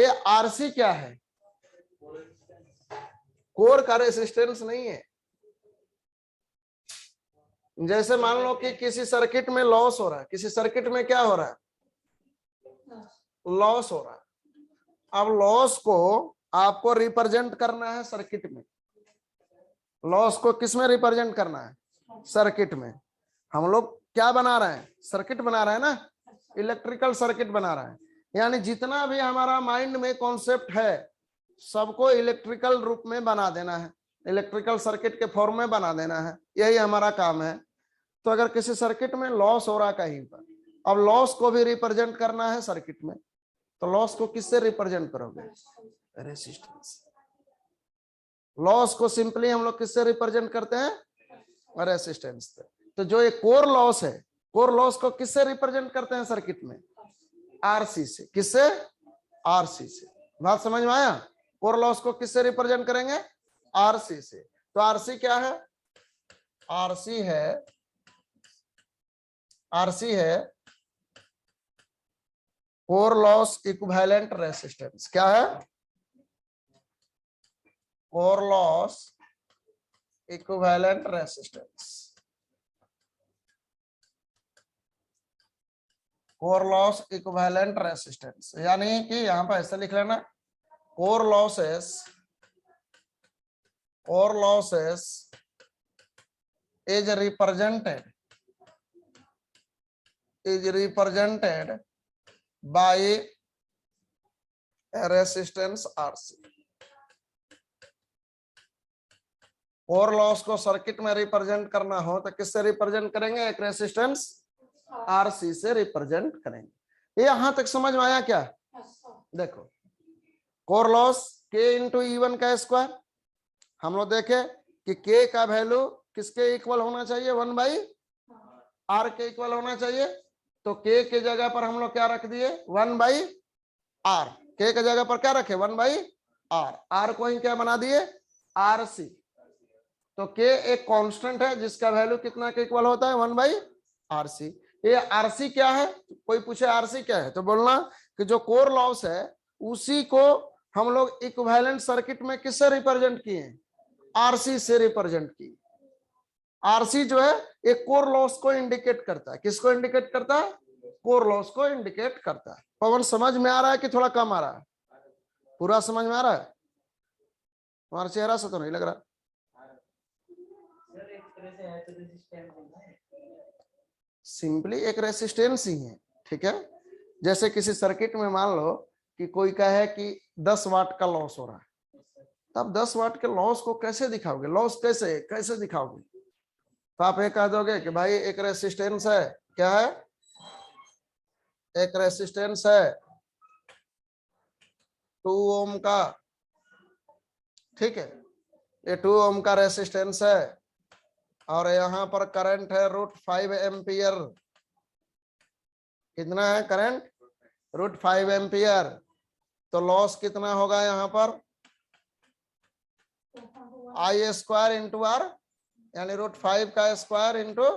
S1: ये RC क्या है, कोर का रेसिस्टेंस नहीं है। जैसे मान लो कि किसी सर्किट में लॉस हो रहा है, किसी सर्किट में क्या हो रहा है लॉस हो रहा है, अब लॉस को आपको रिप्रेजेंट करना है सर्किट में, लॉस को किस में रिप्रेजेंट करना है सर्किट में। हम लोग क्या बना रहे हैं सर्किट बना रहे हैं ना, इलेक्ट्रिकल सर्किट बना रहे हैं, यानी जितना भी हमारा माइंड में कॉन्सेप्ट है सबको इलेक्ट्रिकल रूप में बना देना है, इलेक्ट्रिकल सर्किट के फॉर्म में बना देना है, यही हमारा काम है। तो अगर किसी सर्किट में लॉस हो रहा कहीं पर, अब लॉस को भी रिप्रेजेंट करना है सर्किट में, तो लॉस को किससे रिप्रेजेंट करोगे रेसिस्टेंस। लॉस को सिंपली हम लोग किससे रिप्रेजेंट करते हैं रेसिस्टेंस से। तो जो ये कोर लॉस है, कोर लॉस को किससे रिप्रेजेंट करते हैं सर्किट में RC से, किससे RC से। बात समझ में आया, कोर लॉस को किससे रिप्रेजेंट करेंगे RC से। तो RC क्या है, RC है कोर लॉस इक्विवेलेंट रेसिस्टेंस क्या है? Core loss equivalent resistance, core loss equivalent resistance, यानी कि यहां पर ऐसे लिख लेना, core losses is represented by a resistance RC। Core loss को सर्किट में रिप्रेजेंट करना हो तो किससे रिप्रेजेंट करेंगे? एक रेसिस्टेंस RC से रिप्रेजेंट करेंगे। ये यहां तक समझ में आया क्या? देखो, core loss K into E1 का स्क्वायर, हम लोग देखे कि K का वैल्यू किसके इक्वल होना चाहिए? 1/R के इक्वल होना चाहिए। तो K के जगह पर हम लोग क्या रख दिए? 1/R। K के जगह पर क्या रखे? 1/R। R को ही क्या बना दिए? RC। तो K एक कांस्टेंट है जिसका वैल्यू कितना के इक्वल होता है? 1/RC। ये RC क्या है? कोई पूछे RC क्या है तो बोलना कि जो कोर लॉस है उसी को हम लोग इक्विवेलेंट सर्किट में किससे रिप्रेजेंट किए? RC से रिप्रेजेंट किए। RC जो है एक कोर लॉस को इंडिकेट करता है। किसको इंडिकेट करता है? कोर लॉस को इंडिकेट करता है। पवन समझ में आ रहा है कि थोड़ा कम आ रहा है? पूरा समझ में आ रहा है? तुम्हारा चेहरा से तो नहीं लग रहा। सिंपली एक रेसिस्टेंस ही है, ठीक है। जैसे किसी सर्किट में मान लो कि कोई कहे कि 10 वाट का लॉस हो रहा है, तब 10 वाट के लॉस को कैसे दिखाओगे? लॉस कैसे दिखाओगे? तो आप ये कह दोगे कि भाई एक रेसिस्टेंस है, क्या है? एक रेसिस्टेंस है 2 ओम का, ठीक है। ये 2 ओम का रेसिस्टेंस है और यहां पर करंट है √5 एम्पियर। कितना है करंट? √5 एम्पियर। तो लॉस कितना होगा यहाँ पर? I² इंटू R, यानी √5 का स्क्वायर इंटू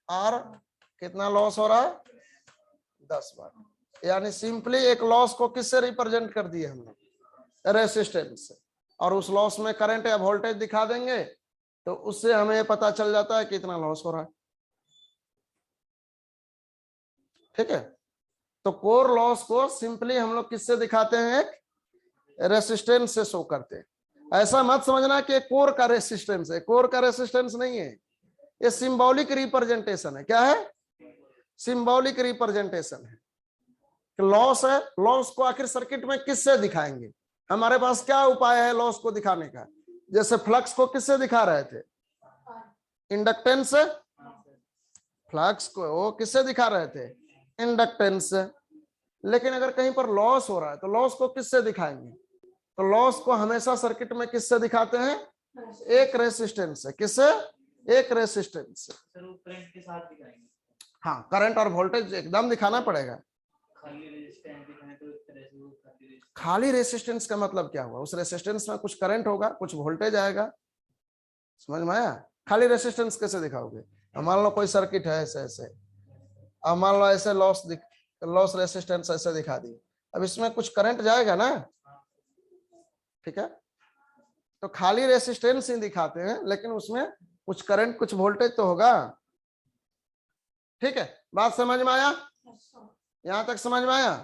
S1: R। कितना लॉस हो रहा है? 10 वाट। यानी सिंपली एक लॉस को किससे रिप्रेजेंट कर दिए हमने? रेसिस्टेंस से। और उस लॉस में करंट या वोल्टेज दिखा देंगे तो उससे हमें पता चल जाता है कितना लॉस हो रहा है, ठीक है। तो कोर लॉस को सिंपली हम लोग किससे दिखाते हैं? एक रेसिस्टेंस से शो करते हैं। ऐसा मत समझना कि कोर का रेसिस्टेंस है, कोर का रेसिस्टेंस नहीं है, ये सिंबॉलिक रिप्रेजेंटेशन है। क्या है? सिंबॉलिक रिप्रेजेंटेशन है। लॉस है, लॉस को आखिर सर्किट में किससे दिखाएंगे? हमारे पास क्या उपाय है लॉस को दिखाने का? जैसे फ्लक्स को किससे दिखा रहे थे? इंडक्टेंस से। फ्लक्स को वो किससे दिखा रहे थे? इंडक्टेंस से। लेकिन अगर कहीं पर लॉस हो रहा है तो लॉस को किससे दिखाएंगे? तो लॉस को हमेशा सर्किट में किससे दिखाते हैं? एक रेसिस्टेंस से। किससे? एक रेसिस्टेंस से। करंट के साथ दिखाएंगे। हाँ, करंट और वोल्टेज एकदम दिखाना पड़ेगा। खाली रेसिस्टेंस का मतलब क्या हुआ? उस रेसिस्टेंस में कुछ करंट होगा, कुछ वोल्टेज आएगा। समझ में आया? खाली रेसिस्टेंस कैसे दिखाओगे? मान लो कोई सर्किट है ऐसे, अब मान लो ऐसे लॉस रेसिस्टेंस ऐसे दिखा दी, अब इसमें कुछ करंट जाएगा ना, ठीक है। तो खाली रेसिस्टेंस ही दिखाते हैं लेकिन उसमें कुछ करंट कुछ वोल्टेज तो होगा, ठीक है। बात समझ में आया? यहां तक समझ में आया?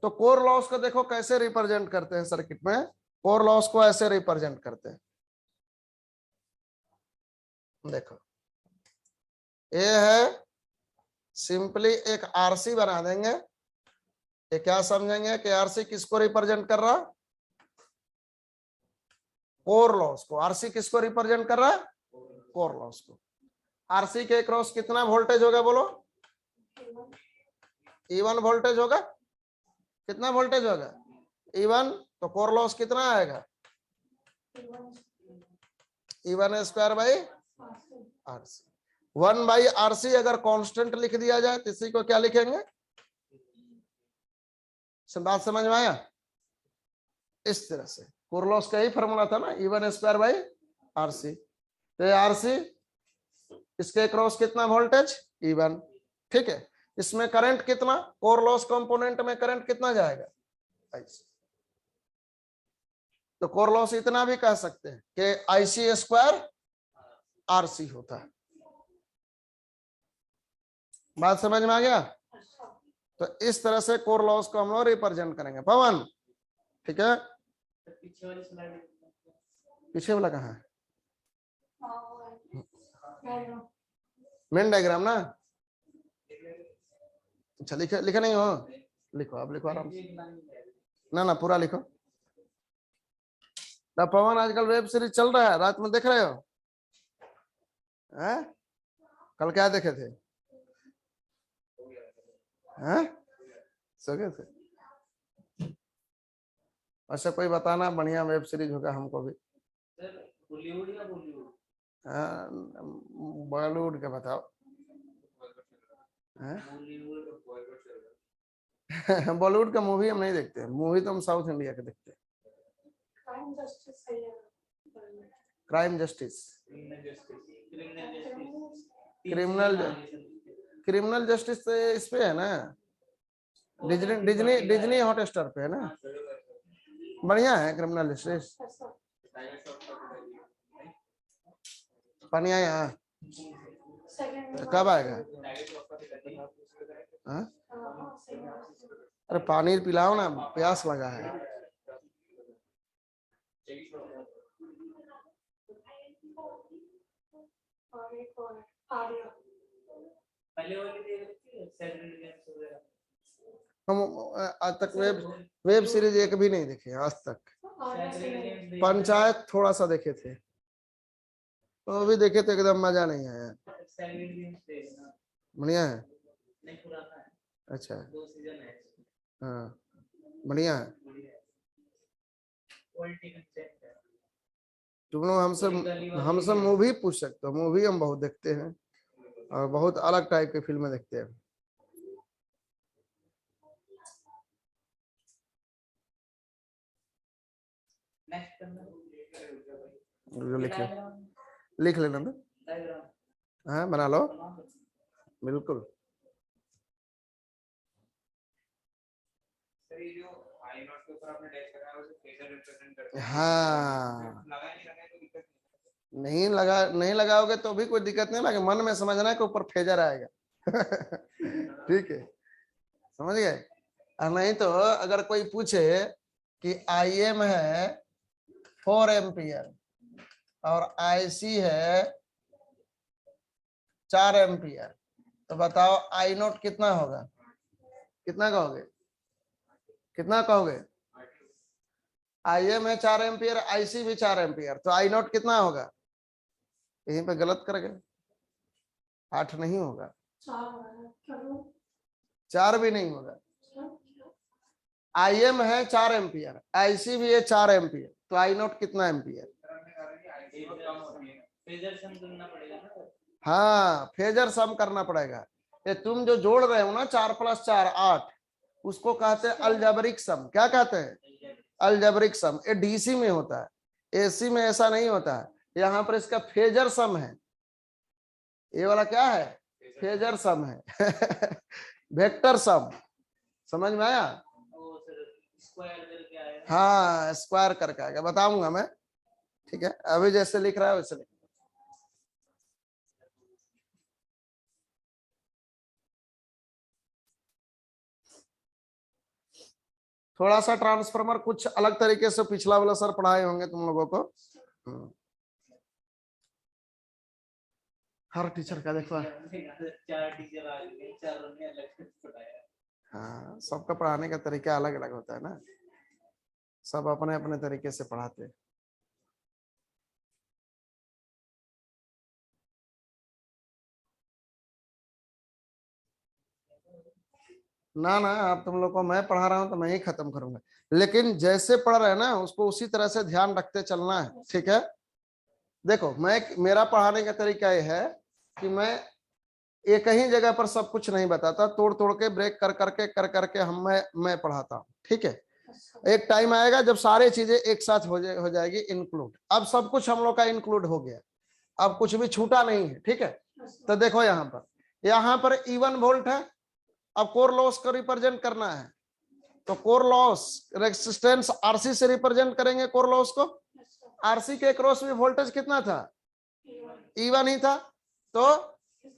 S1: तो कोर लॉस को देखो कैसे रिप्रेजेंट करते हैं सर्किट में। कोर लॉस को ऐसे रिप्रेजेंट करते हैं, देखो ये है सिंपली एक आरसी बना देंगे। ये क्या समझेंगे कि आरसी किसको रिप्रेजेंट कर रहा? कोर लॉस को। आरसी किसको रिप्रेजेंट कर रहा है? कोर लॉस को। आरसी के क्रॉस कितना वोल्टेज होगा बोलो? E1 वोल्टेज होगा। कितना वोल्टेज होगा? E1। तो कोर लॉस कितना आएगा? E1² by RC। 1/RC अगर कांस्टेंट लिख दिया जाए तो इसी को क्या लिखेंगे? बात समझ में आया? इस तरह से कोर लॉस का ही फॉर्मूला था ना, E1² बाई RC। तो RC इसके क्रॉस कितना वोल्टेज? E1, ठीक है। इसमें करंट कितना, कोर लॉस कंपोनेंट में करंट कितना जाएगा, ऐसे। तो कोर लॉस इतना भी कह सकते हैं कि IC स्क्वायर RC होता है। बात समझ में आ गया? तो इस तरह से कोर लॉस को हम लोग रिप्रेजेंट करेंगे। पवन ठीक है, पीछे वाला कहाँ है, मेन डायग्राम ना। अच्छा लिखे, लिखे नहीं हो, लिखो आप, लिखो आराम से, ना पूरा लिखो। तो पवन आजकल वेब सीरीज चल रहा है, रात में देख रहे हो? हैं? कल क्या देखे थे? हैं? सो गए थे? अच्छा कोई बताना बढ़िया वेब सीरीज होगा हमको भी। बॉलीवुड या बॉलीवुड? बॉलीवुड का बताओ। बॉलीवुड का मूवी हम नहीं देखते, मूवी तो हम साउथ इंडिया के देखते हैं। क्राइम जस्टिस, क्रिमिनल जस्टिस तो इस पे है ना, डिज्नी डिज्नी डिज्नी हॉटस्टार पे है ना, बढ़िया है क्रिमिनल जस्टिस। पानी आया? कब आएगा? अरे पानी पिलाओ ना, प्यास लगा है। हम आज तक वेब सीरीज एक भी नहीं देखे आज तक। पंचायत थोड़ा सा देखे थे, तो भी देखे थे, एकदम मजा नहीं आया। बढ़िया है? अच्छा हाँ बढ़िया है। तुम लोग हमसे मूवी पूछ सकते हो, मूवी हम बहुत देखते हैं और बहुत अलग टाइप की फिल्में देखते हैं। लिख लेना तो, हाँ बना लो बिल्कुल। हाँ नहीं लगाओगे तो भी कोई दिक्कत नहीं लगे, मन में समझना है कि ऊपर फेजर आएगा। ठीक है, समझ गए? नहीं तो अगर कोई पूछे कि IM है 4 एम्पियर और IC है 4 एम्पियर, तो बताओ I0 कितना होगा? कितना कहोगे? कितना कहोगे? IM है 4 एम्पियर, IC भी 4 एम्पियर, तो I0 कितना होगा? यहीं पे गलत कर गए, 8 नहीं होगा, 4 भी नहीं होगा। IM है 4 एम्पियर, IC भी है 4 एम्पियर, तो I0 कितना एम्पियर? हाँ फेजर सम करना पड़ेगा। ये तुम जो जोड़ रहे हो ना 4 + 4 8, उसको कहते हैं अलजेब्रिक सम। क्या कहते हैं? अलजेब्रिक सम। ये DC में होता है, AC में ऐसा नहीं होता है। यहाँ पर इसका फेजर सम है, ये वाला क्या है? फेजर सम है। वेक्टर सम, समझ में आया? हाँ स्क्वायर करके आएगा, बताऊंगा मैं, ठीक है? अभी जैसे लिख रहा है वैसे लिख। थोड़ा सा ट्रांसफार्मर कुछ अलग तरीके से पिछला वाला सर पढ़ाए होंगे तुम लोगों को। हर टीचर का देखो, हाँ सबका पढ़ाने का तरीका अलग अलग होता है ना, सब अपने अपने तरीके से पढ़ाते हैं। ना आप तुम लोग को मैं पढ़ा रहा हूं तो मैं ही खत्म करूंगा, लेकिन जैसे पढ़ रहे हैं ना उसको उसी तरह से ध्यान रखते चलना है, ठीक है? देखो मेरा पढ़ाने का तरीका ये है कि मैं एक ही जगह पर सब कुछ नहीं बताता, तोड़ तोड़ के ब्रेक कर करके मैं पढ़ाता हूँ, ठीक है? एक टाइम आएगा जब सारी चीजें एक साथ हो जाएगी इंक्लूड। अब सब कुछ हम लोग का इंक्लूड हो गया, अब कुछ भी छूटा नहीं है, ठीक है? तो देखो यहाँ पर E1 वोल्ट है अब कोर लॉस को रिप्रेजेंट करना है, तो कोर लॉस रेजिस्टेंस आरसी से रिप्रेजेंट करेंगे कोर लॉस को। आरसी के क्रॉस में वोल्टेज कितना था, E1 ही था, तो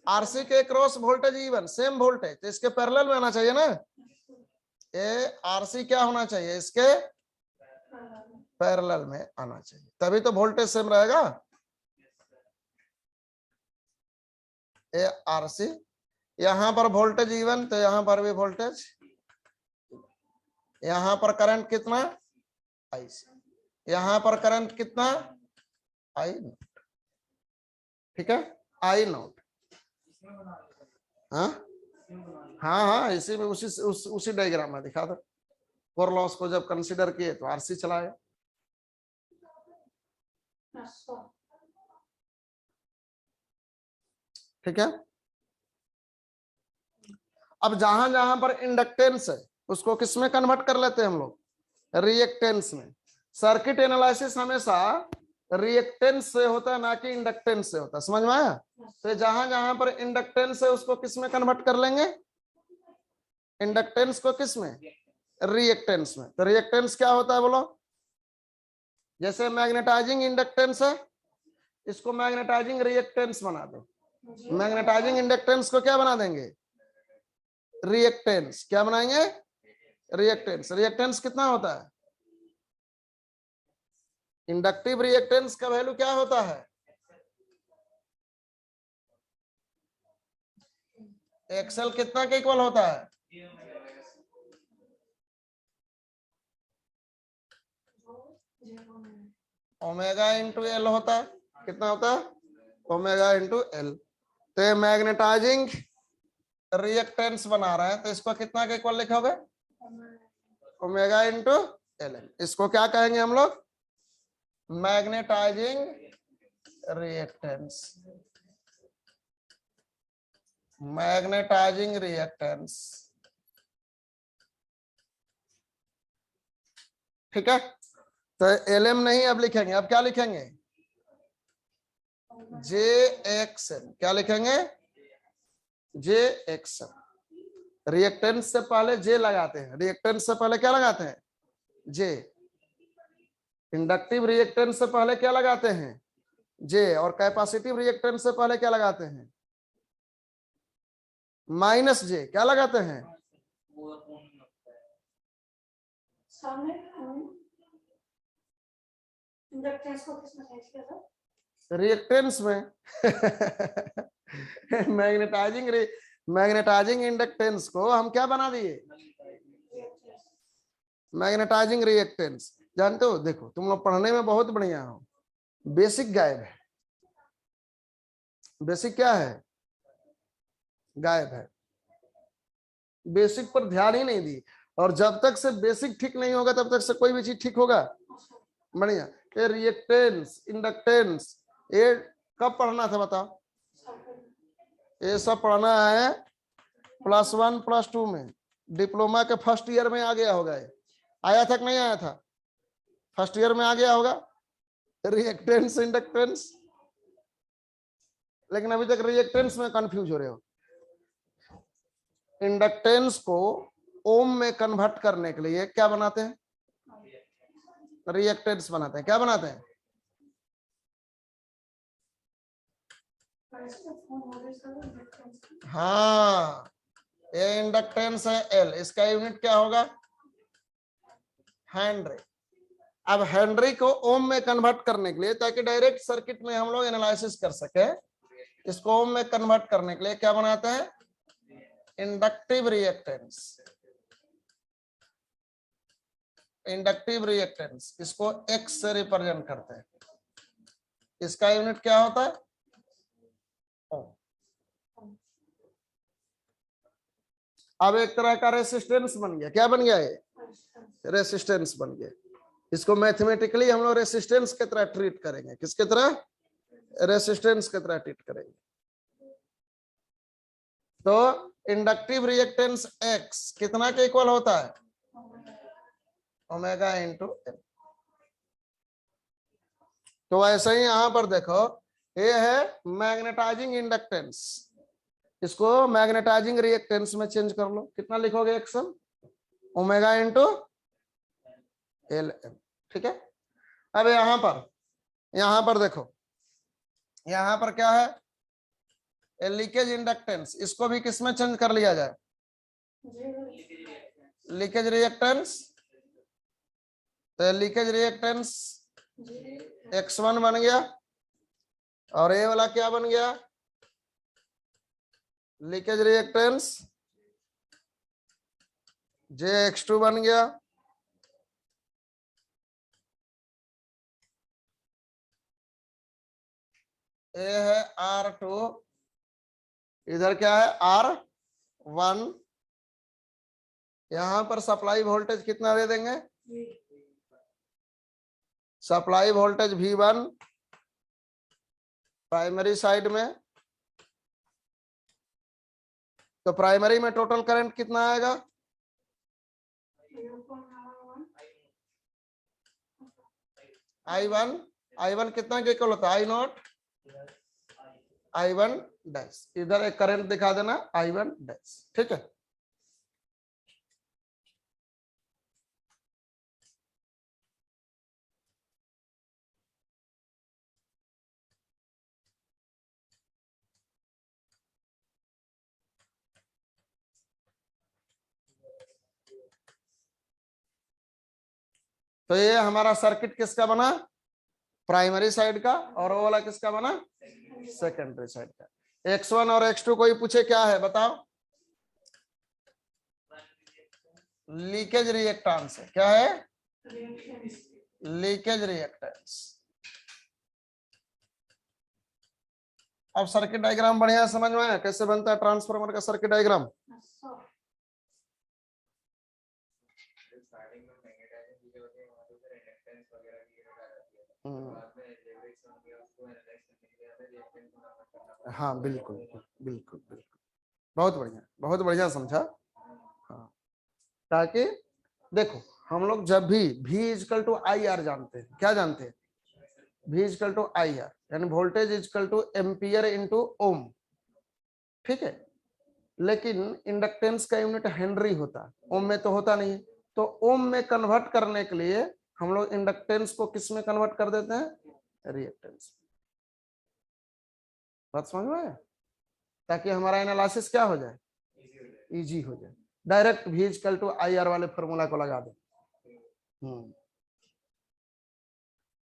S1: आरसी के cross voltage E1 same voltage, तो इसके पैरेलल में आना चाहिए ना, ये आरसी क्या होना चाहिए, इसके पैरेलल में आना चाहिए, तभी तो वोल्टेज सेम रहेगा। ये आरसी, यहां पर वोल्टेज E1, तो यहां पर भी वोल्टेज, यहां पर करंट कितना I, यहां पर करंट कितना I नॉट, ठीक है, I नॉट। हाँ हाँ हाँ, इसी में उसी डायग्राम में दिखा दो। कोर लॉस को जब कंसीडर किए तो आरसी चलाए, ठीक है। अब जहां जहां पर इंडक्टेंस है उसको किस में कन्वर्ट कर लेते हैं हम लोग, रिएक्टेंस में। सर्किट एनालिसिस हमेशा रिएक्टेंस से होता है, ना कि इंडक्टेंस से होता है, समझ में आया। तो जहां जहां पर इंडक्टेंस है उसको किस में कन्वर्ट कर लेंगे, इंडक्टेंस को किस में, रिएक्टेंस में। तो रिएक्टेंस क्या होता है बोलो, जैसे मैग्नेटाइजिंग इंडक्टेंस है, इसको मैग्नेटाइजिंग रिएक्टेंस बना दो, मैग्नेटाइजिंग इंडक्टेंस को क्या बना देंगे, रिएक्टेंस। क्या बनाएंगे, रिएक्टेंस। रिएक्टेंस कितना होता है, इंडक्टिव रिएक्टेंस का वैल्यू क्या होता है, एक्सएल कितना के इक्वल होता है, ओमेगा इंटू एल होता है। कितना होता है, ओमेगा इंटू एल। तो ये मैग्नेटाइजिंग रिएक्टेंस बना रहे हैं, तो इसको कितना के इक्वल लिखोगे, ओमेगा इंटू एल। इसको क्या कहेंगे हम लोग, मैग्नेटाइजिंग रिएक्टेंस, मैग्नेटाइजिंग रिएक्टेंस, ठीक है। तो एलएम नहीं अब लिखेंगे, अब क्या लिखेंगे, जे एक्सएन। क्या लिखेंगे, जे एक्सएन। रिएक्टेंस से पहले जे लगाते हैं, रिएक्टेंस से पहले क्या लगाते हैं, जे। इंडक्टिव रिएक्टेंस से पहले क्या लगाते हैं, जे। और कैपेसिटिव रिएक्टेंस से पहले क्या लगाते हैं, माइनस जे। क्या लगाते हैं, रिएक्टेंस में मैग्नेटाइजिंग इंडक्टेंस को हम क्या बना दिए, मैग्नेटाइजिंग रिएक्टेंस। जानते हो, देखो तुम लोग पढ़ने में बहुत बढ़िया हो, बेसिक गायब है। बेसिक क्या है, गायब है। बेसिक पर ध्यान ही नहीं दी, और जब तक से बेसिक ठीक नहीं होगा तब तक से कोई भी चीज ठीक होगा, बढ़िया। ये रिएक्टेंस, इंडक्टेंस, ये कब पढ़ना था बताओ, ये सब पढ़ना है +1 +2 में, डिप्लोमा के फर्स्ट ईयर में आ गया होगा। ये आया था कि नहीं आया था, फर्स्ट ईयर में आ गया होगा रिएक्टेंस इंडक्टेंस। लेकिन अभी तक रिएक्टेंस में कंफ्यूज हो रहे हो। इंडक्टेंस को ओम में कन्वर्ट करने के लिए क्या बनाते हैं, रिएक्टेंस बनाते हैं। क्या बनाते हैं, हाँ, ये इंडक्टेंस है एल, इसका यूनिट क्या होगा, हेनरी। अब हेनरी को ओम में कन्वर्ट करने के लिए, ताकि डायरेक्ट सर्किट में हम लोग एनालिसिस कर सके, इसको ओम में कन्वर्ट करने के लिए क्या बनाते हैं, इंडक्टिव रिएक्टेंस। इंडक्टिव रिएक्टेंस, इसको एक्स से रिप्रेजेंट करते हैं, इसका यूनिट क्या होता है, ओम। अब एक तरह का रेसिस्टेंस बन गया। क्या बन गया, ये रेसिस्टेंस बन गया। इसको मैथमेटिकली हम लोग रेसिस्टेंस की तरह ट्रीट करेंगे। किसके तरह, रेसिस्टेंस की तरह ट्रीट करेंगे। तो इंडक्टिव रिएक्टेंस एक्स कितना के इक्वल होता है, ओमेगा इंटू एल। तो ऐसे ही यहां पर देखो, ये है मैग्नेटाइजिंग इंडक्टेंस, इसको मैग्नेटाइजिंग रिएक्टेंस में चेंज कर लो, कितना लिखोगे एक्शन, ओमेगा इंटू एल एम, ठीक है। अब यहां पर देखो, यहां पर क्या है, लीकेज इंडक्टेंस, इसको भी किसमें चेंज कर लिया जाए, लीकेज रिएक्टेंस, तो लीकेज रिएक्टेंस x1 बन गया, और ये वाला क्या बन गया, लीकेज रिएक्टेंस jx2 बन गया। ये है R2, इधर क्या है R1, यहां पर सप्लाई वोल्टेज कितना दे देंगे, supply voltage V1 primary side में, तो प्राइमरी में टोटल करंट कितना आएगा, I1 कितना के इक्वल होता है, I1 डैश, इधर एक करंट दिखा देना I1 डैश, ठीक है। तो ये हमारा सर्किट किसका बना, प्राइमरी साइड का, और वो वाला किसका बना, सेकेंडरी साइड का। x1 और x2 कोई पूछे क्या है बताओ, लीकेज रिएक्टेंस है, क्या है, लीकेज रिएक्टेंस। अब सर्किट डायग्राम बढ़िया समझ में आया कैसे बनता है ट्रांसफार्मर का सर्किट डायग्राम, हाँ बिल्कुल बिल्कुल बिल्कुल, बहुत बढ़िया समझा। हाँ, ताकि देखो हम लोग जब भी V equal to I R जानते हैं, क्या जानते हैं, V equal to I R, यानी voltage equal to ampere into ohm, ठीक है। लेकिन इंडक्टेंस का यूनिट हेनरी होता है, ओम में तो होता नहीं है, तो ओम में कन्वर्ट करने के लिए हम लोग इंडक्टेंस को किस में कन्वर्ट कर देते हैं, रिएक्टेंस। बात समझ में आया, ताकि हमारा एनालिसिस क्या हो जाए, इजी हो जाए, direct V equal to I R वाले फॉर्मूला को लगा दे।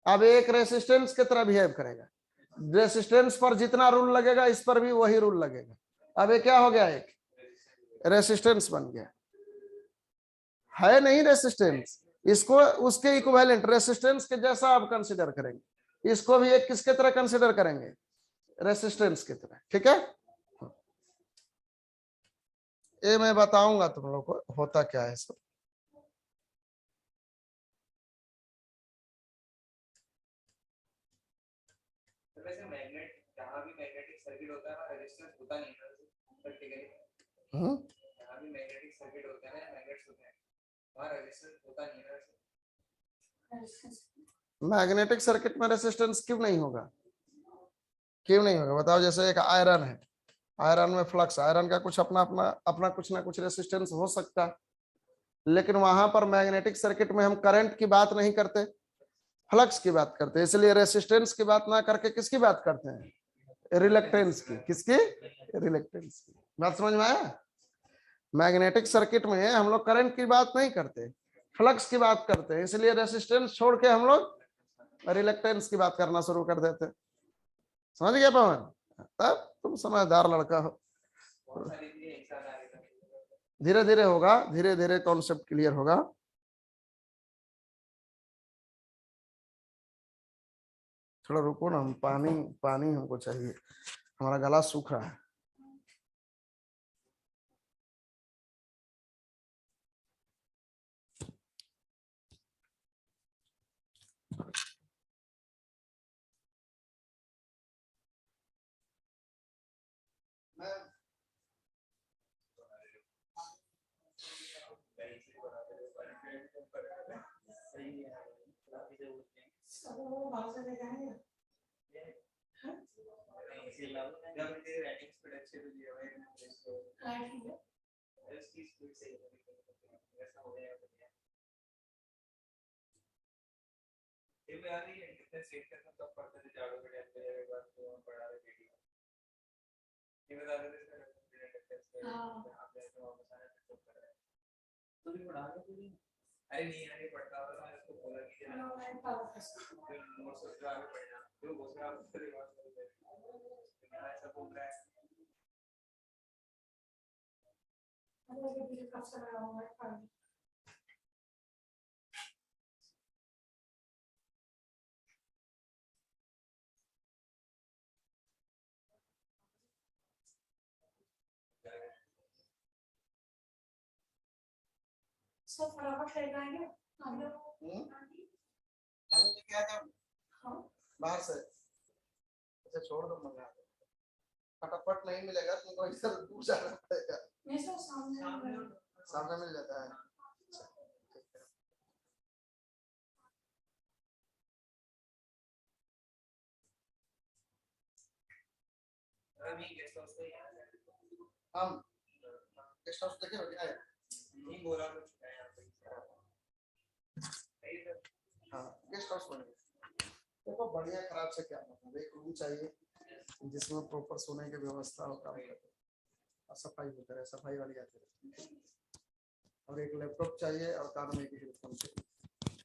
S1: अब एक रेसिस्टेंस की तरह बिहेव करेगा, रेसिस्टेंस पर जितना रूल लगेगा इस पर भी वही रूल लगेगा। अब ये क्या हो गया, एक रेसिस्टेंस बन गया, है नहीं रेसिस्टेंस, इसको उसके इक्विवेलेंट रेसिस्टेंस के जैसा आप कंसीडर करेंगे, इसको भी एक किसके तरह कंसीडर करेंगे, रेसिस्टेंस की तरह, ठीक है। ये मैं बताऊंगा तुम लोग को होता क्या है सब।
S2: वैसे मैग्नेट जहां भी मैग्नेटिक सर्किट होता है ना रेजिस्टेंस होता नहीं है प्रैक्टिकली, जहां भी मैग्नेटिक सर्किट होता है ना मैग्नेट्स होते हैं वहां रेजिस्टेंस होता नहीं है।
S1: मैग्नेटिक सर्किट में रेजिस्टेंस क्यों नहीं होगा, क्यों नहीं होगा बताओ। जैसे एक आयरन है, आयरन में फ्लक्स, आयरन का कुछ अपना कुछ ना कुछ रेसिस्टेंस हो सकता है, लेकिन वहां पर मैग्नेटिक सर्किट में हम करंट की बात नहीं करते, फ्लक्स की बात करते हैं, इसलिए रेसिस्टेंस की बात ना करके किसकी बात करते हैं, रिलक्टेंस की, किसकी, रिलक्टेंस की। बात समझ में आया, मैग्नेटिक सर्किट में हम लोग करंट की बात नहीं करते, फ्लक्स की बात करते हैं, इसलिए रेसिस्टेंस छोड़ के हम लोग रिलक्टेंस की बात करना शुरू कर देते। समझ गया पवन, तब तुम समझदार लड़का हो। धीरे धीरे होगा, धीरे धीरे कॉन्सेप्ट क्लियर होगा। थोड़ा रुको ना, हम पानी पानी हमको चाहिए, हमारा गला सूख रहा है।
S2: जब तेरी राइटिंग स्पीड अच्छी तो ये भाई इसकी स्पीड सही है ऐसा हो गया ये भी आ रही है कितने सेट करना तब पढ़ते थे झाड़ू के टाइम पे एक बार तो हम पढ़ा रहे थे ये बता रहे थे सर आपने तो वापस आया तो कर रहे तो भी पढ़ा रहे थे अरे नहीं यार ये पढ़ता हुआ मैं इसको बोला कि फिर नोट्स से आगे पढ़ना तो वो से आप फिर बात करोगे मैं ऐसा बोल रहा है
S3: सब फटाफट ले जाएंगे हम लोग
S1: क्या कर बाहर से ऐसे छोड़ दो मंगा दो फटाफट नहीं मिलेगा तुमको इधर दूर जाना पड़ेगा
S3: नहीं सर सामने
S1: मिल जाता है
S2: अभी गेस्ट हाउस पे
S1: हम गेस्ट हाउस देखे हो क्या है
S2: नहीं बोला कुछ है यहां पे सही है
S1: हाँ गेस्ट हाउस बने देखो बढ़िया खराब से क्या मतलब एक रूम चाहिए जिसमें प्रॉपर सोने की व्यवस्था हो काम करे और सफाई होती रहे सफाई वाली आती रहे और एक लैपटॉप चाहिए और कान में एक हेडफोन चाहिए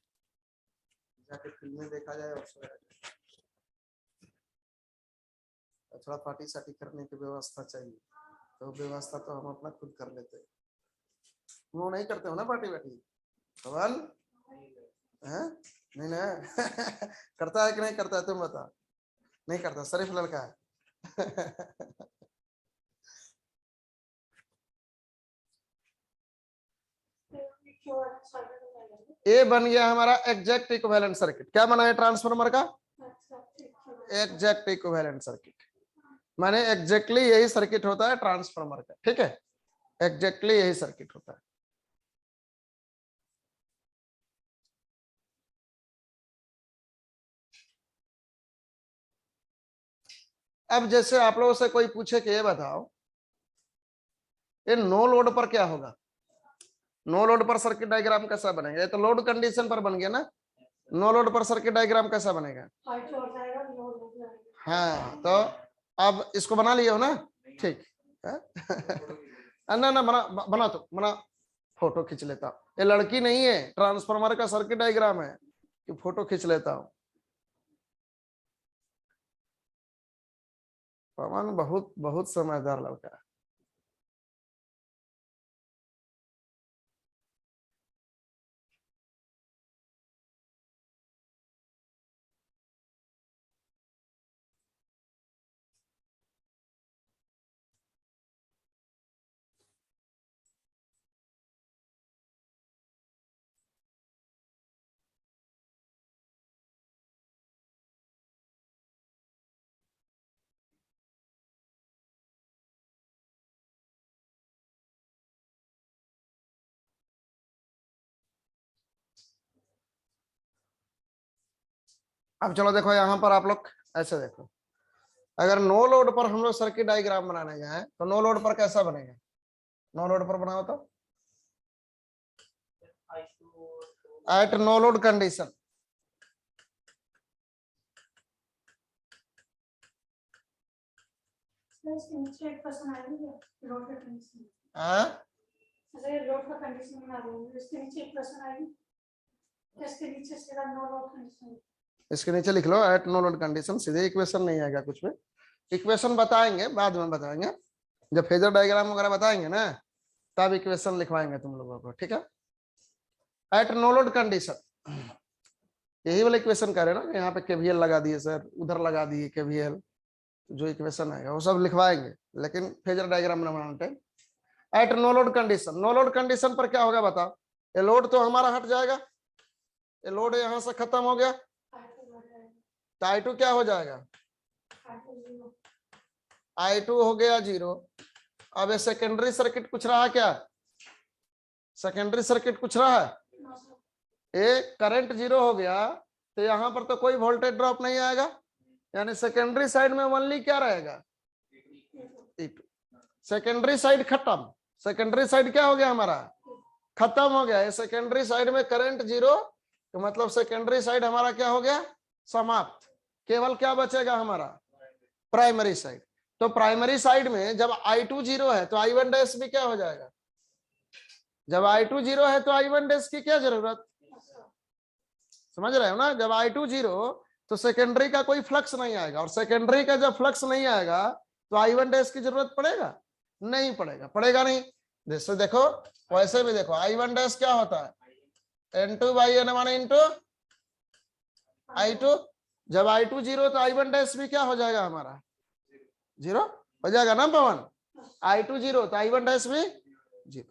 S1: जाके फिल्में देखा जाए और सोया जाए थोड़ा पार्टी सार्टी करने की व्यवस्था चाहिए तो व्यवस्था तो हम अपना खुद कर लेते हैं वो नहीं करते हो ना पार्टी वार्टी सवाल है नहीं ना करता है कि नहीं करता है तुम बता नहीं करता शरीफ लड़का है ये बन गया हमारा एग्जैक्ट इक्विवेलेंट सर्किट क्या बना है ट्रांसफार्मर का एग्जैक्ट इक्विवेलेंट सर्किट माने एग्जैक्टली यही सर्किट होता है ट्रांसफार्मर का ठीक है एग्जैक्टली यही सर्किट होता है अब जैसे आप लोगों से कोई पूछे कि ये बताओ ये नो लोड पर क्या होगा नो लोड पर सर्किट डायग्राम कैसा बनेगा ये तो लोड कंडीशन पर बन गया ना नो लोड पर सर्किट डायग्राम कैसा बनेगा हाँ तो अब इसको बना लिए हो ना ठीक ना बना तो बना फोटो खींच लेता हूँ ये लड़की नहीं है ट्रांसफार्मर का सर्किट डायग्राम है कि फोटो खींच लेता हूँ पवन बहुत बहुत समझदार लड़का है अब चलो देखो यहाँ पर आप लोग ऐसे देखो अगर नो लोड पर हम लोग सर्किट डायग्राम बनाने जाए तो नो लोड पर कैसा बनेगा नो लोड पर बनाओ तो एट नो लोड कंडीशन इसके नीचे लिख लो एट नो लोड कंडीशन सीधे इक्वेशन नहीं आएगा कुछ में इक्वेशन बताएंगे बाद में बताएंगे जब फेजर डायग्राम वगैरह बताएंगे ना तब इक्वेशन लिखवाएंगे तुम लोगों को ठीक है एट नो लोड कंडीशन यही वाला इक्वेशन कह रहे हैं ना यहाँ पे केवीएल लगा दिए सर उधर लगा दिए केवीएल जो इक्वेशन आएगा वो सब लिखवाएंगे लेकिन फेजर डायग्राम बनाने time at no load condition पर क्या होगा बताओ ये लोड तो हमारा हट जाएगा ये लोड यहाँ से खत्म हो गया तो I2 क्या हो जाएगा I2 हो गया 0 अब ये सेकेंडरी सर्किट पूछ रहा है क्या सेकेंडरी सर्किट पूछ रहा है ये करंट 0 हो गया तो यहाँ पर तो कोई वोल्टेज ड्रॉप नहीं आएगा यानी सेकेंडरी साइड में ओनली क्या रहेगा E2। सेकेंडरी साइड खत्म, सेकेंडरी साइड क्या हो गया हमारा, खत्म हो गया। सेकेंडरी साइड में करंट 0, तो मतलब सेकेंडरी साइड हमारा क्या हो गया, समाप्त। केवल क्या बचेगा हमारा, प्राइमरी साइड। तो प्राइमरी साइड में जब I2 0 है तो I1 डैश भी क्या हो जाएगा, जब I2 0 है तो I1 डैश की क्या जरूरत, समझ रहे हो ना। जब I2 0 तो सेकेंडरी का कोई फ्लक्स नहीं आएगा, और सेकेंडरी का जब फ्लक्स नहीं आएगा तो I1 डैश की जरूरत पड़ेगा, नहीं पड़ेगा, पड़ेगा नहीं। जैसे देखो वैसे भी देखो I1 डैश क्या होता है, N2/N1 इंटू I2। जब I2 0 तो I1 डैश भी क्या हो जाएगा हमारा, 0 हो जाएगा ना पवन। I2 0 तो I1 डैश भी 0।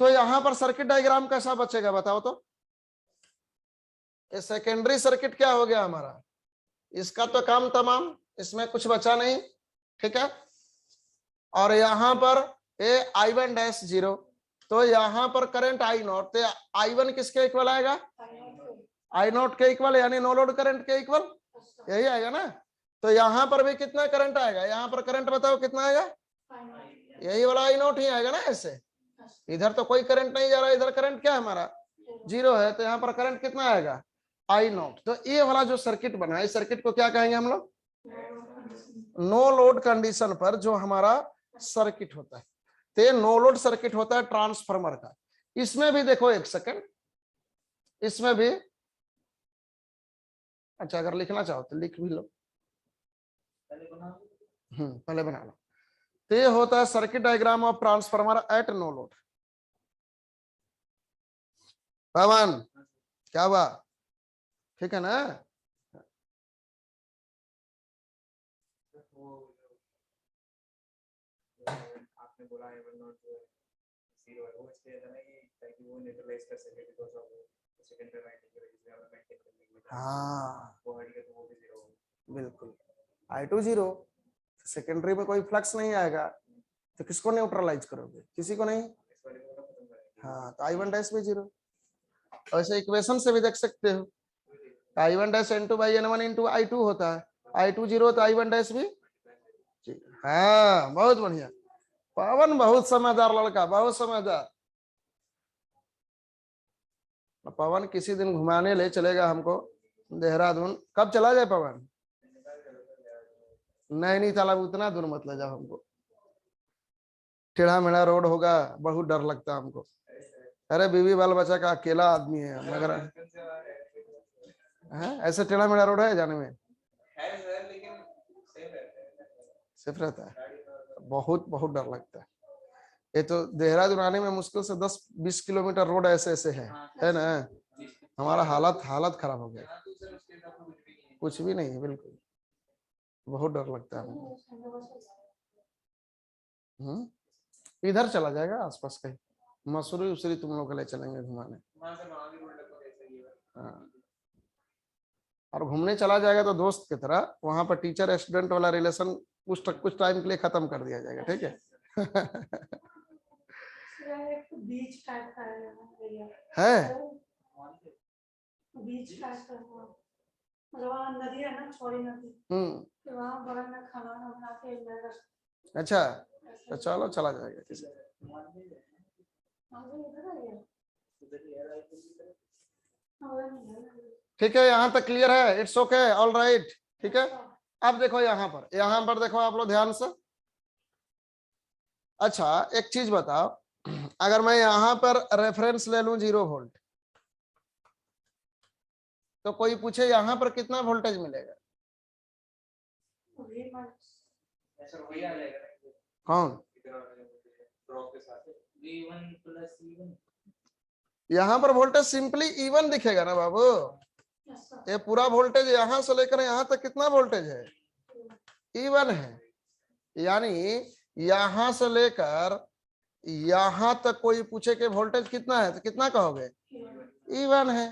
S1: तो यहां पर सर्किट डायग्राम कैसा बचेगा बताओ तो। ये सेकेंडरी सर्किट क्या हो गया हमारा, इसका तो काम तमाम, इसमें कुछ बचा नहीं, ठीक है। और यहां पर ये I1 डैश 0, तो यहां पर करंट I0, तो I1 किसके इक्वल आएगा, I0 के इक्वल, यानी नो लोड करंट के इक्वल, यही आएगा ना। तो यहां पर भी कितना करंट आएगा, यहां पर करंट बताओ कितना आएगा, यही वाला I0 ही आएगा ना। ऐसे इधर तो कोई करंट नहीं जा रहा, इधर करंट क्या है हमारा 0 है, तो यहाँ पर करंट कितना आएगा I0। तो ये वाला जो सर्किट बना है, इस सर्किट को क्या कहेंगे हम लोग, नो लोड कंडीशन पर जो हमारा सर्किट होता है, तो ये नो लोड सर्किट होता है ट्रांसफार्मर का। इसमें भी देखो एक सेकंड, इसमें भी, अच्छा अगर लिखना चाहो तो लिख भी लो, पहले बना लो। तो ये होता है circuit diagram of transformer at no load. Pawan क्या हुआ, ठीक है ना।
S2: आपने बोला I1 नॉट जो है 0 है, वो इसलिए था ना कि ताकि वो न्यूट्रलाइज कर सके, बिकॉज़ ऑफ सेकेंडरी वाइंडिंग की वजह से हमें मेंटेन करने के लिए,
S1: हाँ
S2: वो हट गया तो वो भी 0 होगा।
S1: बिल्कुल, I2 0, सेकेंडरी में कोई फ्लक्स नहीं आएगा, तो किसको न्यूट्रलाइज करोगे, किसी को नहीं।
S2: इस वाले को खत्म करेंगे।
S1: हाँ तो I1 डैश भी 0। ऐसे इक्वेशन से भी देख सकते हो, I1 dash N2/N1 into I2 होता है, I2 0 तो I1 डैश भी 0। हाँ बहुत बढ़िया, पवन बहुत समझदार लड़का, बहुत समझदार। पवन किसी दिन घुमाने ले चलेगा हमको देहरादून। कब चला जाए पवन, नैनीताल, अब उतना दूर मत ले जाओ हमको, टेढ़ा मेढ़ा रोड होगा, बहुत डर लगता है हमको। अरे बीवी बाल बच्चा का अकेला आदमी है मगर, ऐसे टेढ़ा मेढ़ा रोड है जाने में,
S2: है सर, लेकिन सेफ रहता है,
S1: सेफ रहता है, बहुत बहुत डर लगता है। ये तो देहरादून आने में मुश्किल से 10-20 किलोमीटर रोड ऐसे ऐसे है ना। हमारा हालत खराब हो गया, कुछ भी नहीं है, बिल्कुल बहुत डर लगता है हमको। इधर चला जाएगा आसपास कहीं, मसूरी उसरी तुम लोग के लिए चलेंगे घुमाने। हाँ और घूमने चला जाएगा तो दोस्त की तरह, वहां पर टीचर स्टूडेंट वाला रिलेशन कुछ टाइम के लिए खत्म कर दिया जाएगा, ठीक है।
S3: बीच टाइप का
S1: है
S3: बीच टाइप का, मतलब वहाँ नदी है ना, छोटी नदी, तो वहाँ बगल में खाना बना के enjoy कर सकते
S1: अच्छा तो चलो चला जाएगा किसी।
S3: हैं। इधर है ये?
S1: ठीक है, यहाँ तक क्लियर है, इट्स ओके, ऑल राइट, ठीक है। अब देखो यहाँ पर देखो आप लोग ध्यान से। अच्छा एक चीज बताओ, अगर मैं यहाँ पर रेफरेंस ले लूं 0 वोल्ट, तो कोई पूछे यहाँ पर कितना वोल्टेज मिलेगा, कौन, यहाँ पर वोल्टेज सिंपली E1 दिखेगा ना बाबू। ये पूरा वोल्टेज यहाँ से लेकर यहाँ तक कितना वोल्टेज है, E1 है। यानी यहाँ से लेकर यहाँ तक कोई पूछे कि वोल्टेज कितना है, तो कितना कहोगे, E1 है।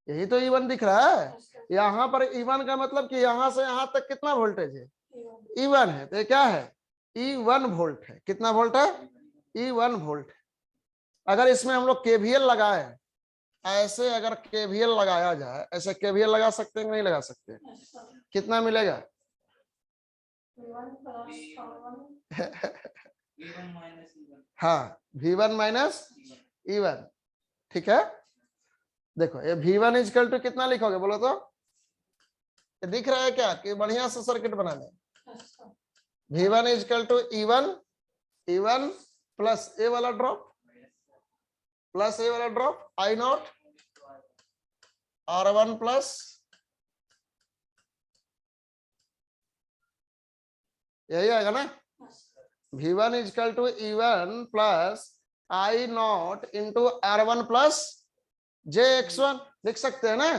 S1: यही तो E1 दिख रहा है। यहाँ पर E1 का मतलब कि यहाँ से यहाँ तक कितना वोल्टेज है, E1 है। तो ये क्या है, E1 वोल्ट है। कितना वोल्ट है, E1 वोल्ट है। अगर इसमें हम लोग KVL लगाए, ऐसे अगर KVL लगाया जाए, ऐसे KVL लगा सकते हैं कि नहीं लगा सकते, कितना मिलेगा,
S3: V1 plus R1
S2: V1 minus E1
S1: हाँ V1 माइनस E1, ठीक है। देखो ये V1 इजकल टू कितना लिखोगे बोलो तो, ये दिख रहा है क्या कि बढ़िया से सर्किट बनाने। V1 equal to E1 plus ए वाला ड्रॉप प्लस ए वाला drop I not R1 plus यही आएगा ना। V1 equal to E1 plus I not into R1 plus JX1 लिख सकते हैं ना।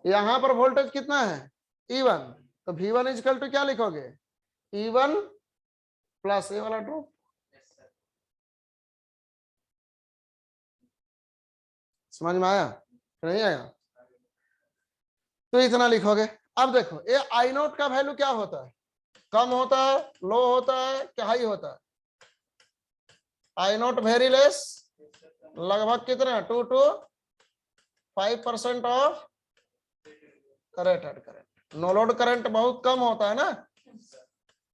S1: यहां पर वोल्टेज कितना है E1, तो V1 इजकल टू क्या लिखोगे E1 प्लस ए वाला ड्रॉप। समझ में आया नहीं आया, तो इतना लिखोगे। अब देखो ये आई नोट का वैल्यू क्या होता है, कम होता है, लो होता है, क्या हाई होता है। आई नोट वेरी लेस, लगभग कितना 2 to 5% of rated current. No load current बहुत कम होता है ना,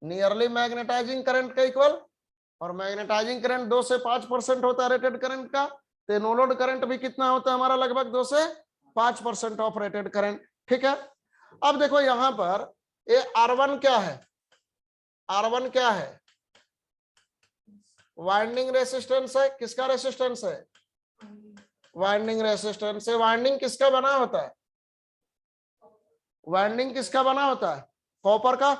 S1: नियरली मैग्नेटाइजिंग करंट का इक्वल, और मैग्नेटाइजिंग करंट 2 से 5% होता है रेटेड करंट का, तो नो लोड करंट भी कितना होता है हमारा लगभग 2 से 5% ऑफ रेटेड करंट, ठीक है। अब देखो यहां पर ये R1 क्या है, R1 क्या है, वाइंडिंग रेसिस्टेंस है। किसका रेसिस्टेंस है, वाइंडिंग रेसिस्टेंस है। वाइंडिंग किसका बना होता है, वाइंडिंग किसका बना होता है, कॉपर का।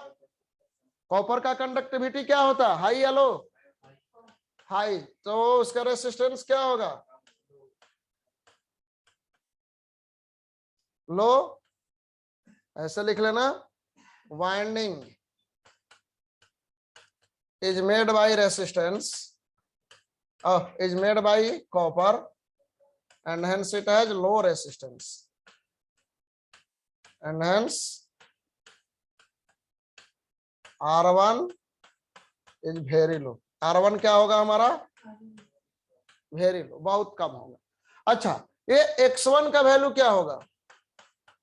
S1: कॉपर का कंडक्टिविटी क्या होता है, हाई या लो, हाई, तो उसका रेसिस्टेंस क्या होगा, लो। ऐसे लिख लेना, winding is made by resistance is made by copper and hence it has low resistance and hence R1 is very low। R1 क्या होगा हमारा, वेरी लो, बहुत कम होगा। अच्छा ये X1 का वैल्यू क्या होगा,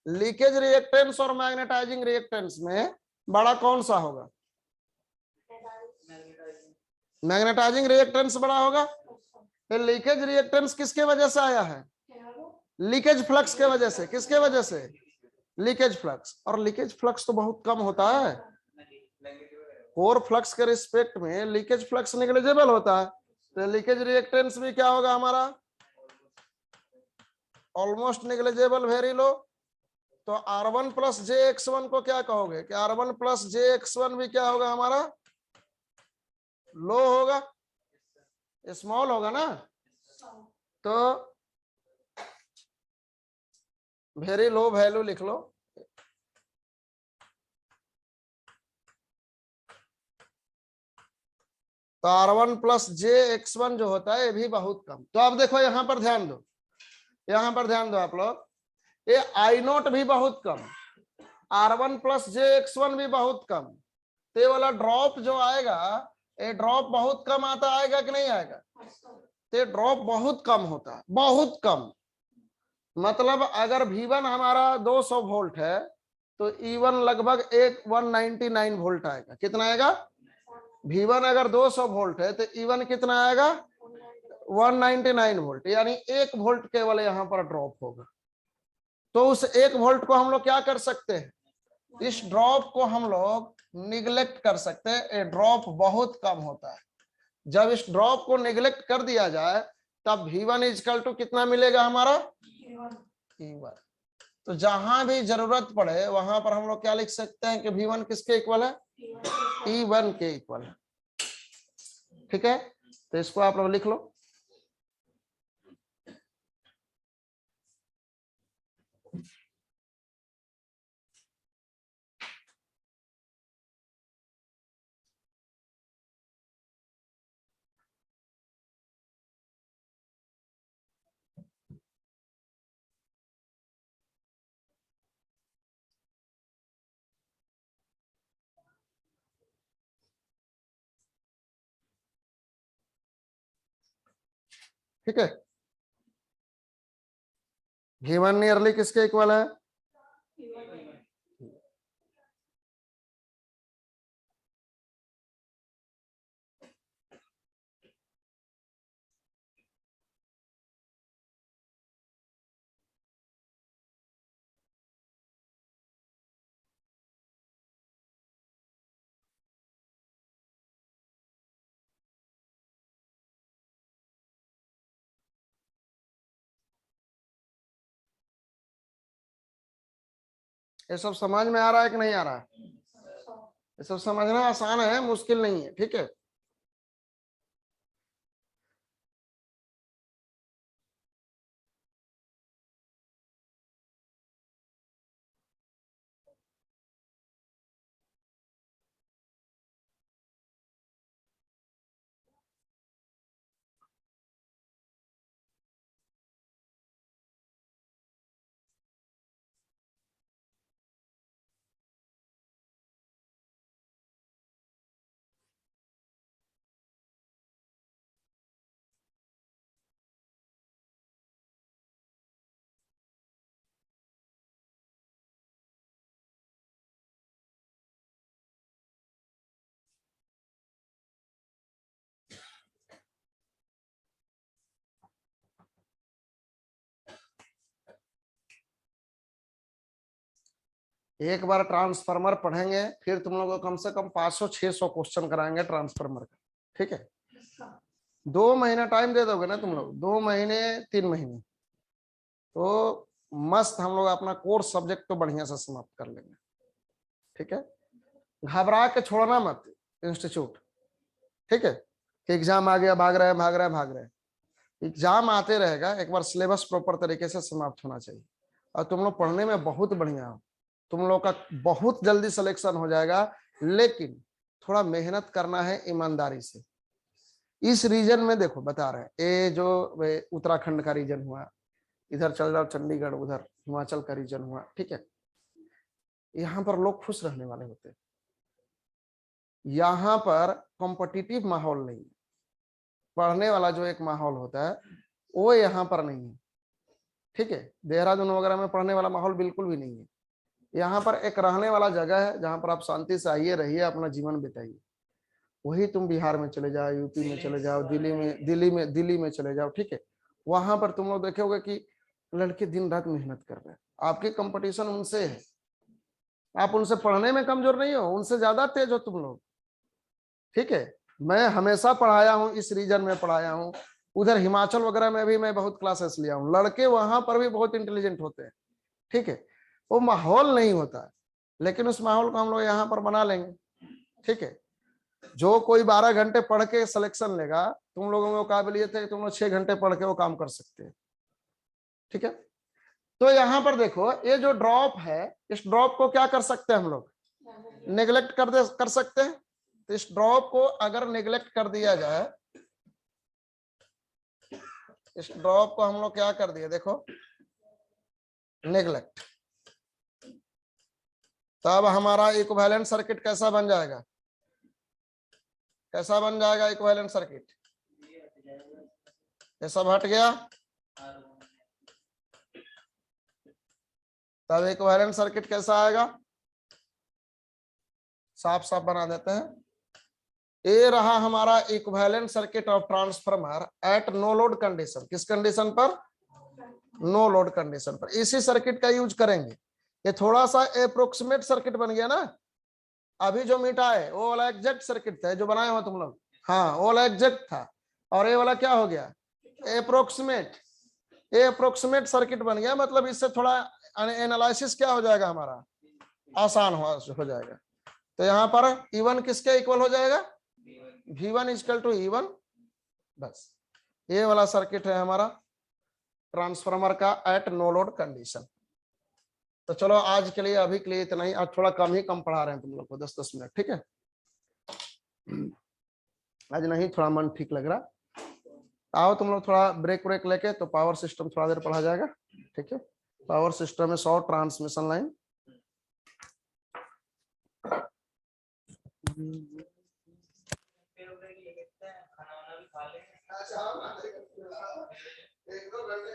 S1: लीकेज रिएक्टेंस और मैग्नेटाइजिंग रिएक्टेंस में बड़ा कौन सा होगा, मैग्नेटाइजिंग रिएक्टेंस बड़ा होगा। फिर लीकेज रिएक्टेंस किसके वजह से आया है, लीकेज फ्लक्स के वजह से। किसके वजह से, लीकेज फ्लक्स, और लीकेज फ्लक्स तो बहुत कम होता है। कोर फ्लक्स के रिस्पेक्ट में लीकेज फ्लक्स नेग्लिजिबल होता है, तो लीकेज रिएक्टेंस भी क्या होगा हमारा, ऑलमोस्ट नेग्लिजिबल, वेरी लो। तो R1 प्लस JX1 को क्या कहोगे कि R1 प्लस JX1 भी क्या होगा हमारा, लो होगा, स्मॉल होगा ना। तो वेरी लो वैल्यू लिख लो। तो R1 प्लस JX1 जो होता है ये भी बहुत कम। तो अब देखो यहां पर ध्यान दो, यहां पर ध्यान दो आप लोग, ये आई नोट भी बहुत कम, R1 प्लस JX1 भी बहुत कम। तो ये वाला ड्रॉप जो आएगा, ये ड्रॉप बहुत कम आता आएगा कि नहीं आएगा, तो ये ड्रॉप बहुत कम होता है, बहुत कम। मतलब अगर V1 हमारा 200 वोल्ट है तो E1 लगभग 199 वोल्ट आएगा। कितना आएगा, V1 अगर 200 वोल्ट है तो E1 कितना आएगा 199 वोल्ट, यानी 1 वोल्ट केवल यहाँ पर ड्रॉप होगा। तो उस 1 वोल्ट को हम लोग क्या कर सकते हैं, इस ड्रॉप को हम लोग निगलेक्ट कर सकते हैं। ये ड्रॉप बहुत कम होता है। जब इस ड्रॉप को निगलेक्ट कर दिया जाए तब V1 इजकल टू कितना मिलेगा हमारा, E1। तो जहां भी जरूरत पड़े वहां पर हम लोग क्या लिख सकते हैं कि V1 किसके इक्वल है, E1 के इक्वल है, ठीक है। तो इसको आप लोग लिख लो। ठीक है, V1 नियरली किसके इक्वल है, ये सब समझ में आ रहा है कि नहीं आ रहा है? ये सब समझना आसान है, मुश्किल नहीं है, ठीक है। एक बार ट्रांसफार्मर पढ़ेंगे, फिर तुम लोगों को कम से कम 500-600 क्वेश्चन कराएंगे ट्रांसफार्मर का, ठीक है। 2 महीना टाइम दे दोगे ना तुम लोग, 2 महीने 3 महीने, तो मस्त हम लोग अपना कोर्स सब्जेक्ट तो बढ़िया से समाप्त कर लेंगे, ठीक है। घबरा के छोड़ना मत इंस्टीट्यूट, ठीक है, कि एग्जाम आ गया, भाग रहे हैं भाग रहे हैं भाग रहे हैं। एग्जाम आते रहेगा, एक बार सिलेबस प्रॉपर तरीके से समाप्त होना चाहिए। और तुम लोग पढ़ने में बहुत बढ़िया हो, तुम लोग का बहुत जल्दी सिलेक्शन हो जाएगा, लेकिन थोड़ा मेहनत करना है ईमानदारी से। इस रीजन में देखो बता रहे हैं, ये जो उत्तराखंड का रीजन हुआ, इधर चल जाओ चंडीगढ़, उधर हिमाचल का रीजन हुआ, ठीक है। यहाँ पर लोग खुश रहने वाले होते हैं, यहाँ पर कॉम्पिटिटिव माहौल नहीं है, पढ़ने वाला जो एक माहौल होता है वो यहाँ पर नहीं है, ठीक है। देहरादून वगैरह में पढ़ने वाला माहौल बिल्कुल भी नहीं है। यहाँ पर एक रहने वाला जगह है जहाँ पर आप शांति से आइए, रहिए, अपना जीवन बिताइए। वही तुम बिहार में चले जाओ, यूपी में चले जाओ, दिल्ली में चले जाओ, ठीक है। वहां पर तुम लोग देखोगे कि लड़के दिन रात मेहनत कर रहे हैं, आपकी कंपटीशन उनसे है। आप उनसे पढ़ने में कमजोर नहीं हो, उनसे ज्यादा तेज हो तुम लोग, ठीक है। मैं हमेशा पढ़ाया हूँ, इस रीजन में पढ़ाया हूँ, उधर हिमाचल वगैरह में भी मैं बहुत क्लासेस लिया हूँ, लड़के वहां पर भी बहुत इंटेलिजेंट होते हैं, ठीक है। वो माहौल नहीं होता है, लेकिन उस माहौल को हम लोग यहाँ पर बना लेंगे, ठीक है। जो कोई 12 घंटे पढ़ के सिलेक्शन लेगा, तुम लोगों में काबिलियत है, तुम लोग 6 घंटे पढ़ के वो काम कर सकते हैं, ठीक है। तो यहाँ पर देखो, ये जो ड्रॉप है, इस ड्रॉप को क्या कर सकते हैं हम लोग? नेग्लेक्ट कर सकते हैं। तो इस ड्रॉप को अगर नेग्लेक्ट कर दिया जाए, इस ड्रॉप को हम लोग क्या कर दिए, देखो नेग्लेक्ट, तब हमारा इक्विवेलेंट सर्किट कैसा बन जाएगा? कैसा बन जाएगा इक्विवेलेंट सर्किट? ये सब हट गया, तब इक्विवेलेंट सर्किट कैसा आएगा? साफ साफ बना देते हैं। ये रहा हमारा equivalent circuit of transformer at no load condition. किस कंडीशन पर? नो लोड कंडीशन पर। इसी सर्किट का यूज करेंगे। ये थोड़ा सा अप्रोक्सीमेट सर्किट बन गया ना, अभी जो मिटा है वो वाला एग्जैक्ट सर्किट था जो बनाए हो तुम लोग, हाँ वो वाला एग्जैक्ट था, और ये वाला क्या हो गया? अप्रोक्सीमेट। ये अप्रोक्सीमेट सर्किट बन गया, मतलब इससे थोड़ा एनालिसिस क्या हो जाएगा हमारा, आसान हो जाएगा। तो यहाँ पर E1 किसके इक्वल हो जाएगा? V1 equal to E1। बस ये वाला सर्किट है हमारा ट्रांसफार्मर का एट नो लोड कंडीशन। तो चलो आज के लिए, अभी के लिए इतना ही। आज थोड़ा कम पढ़ा रहे हैं तुम लोग को, 10-10 मिनट, ठीक है। आज नहीं, थोड़ा मन ठीक लग रहा। आओ तुम लोग थोड़ा ब्रेक लेके, तो पावर सिस्टम थोड़ा देर पढ़ा जाएगा, ठीक है। पावर सिस्टम में 100 ट्रांसमिशन लाइन। एक दो घंटे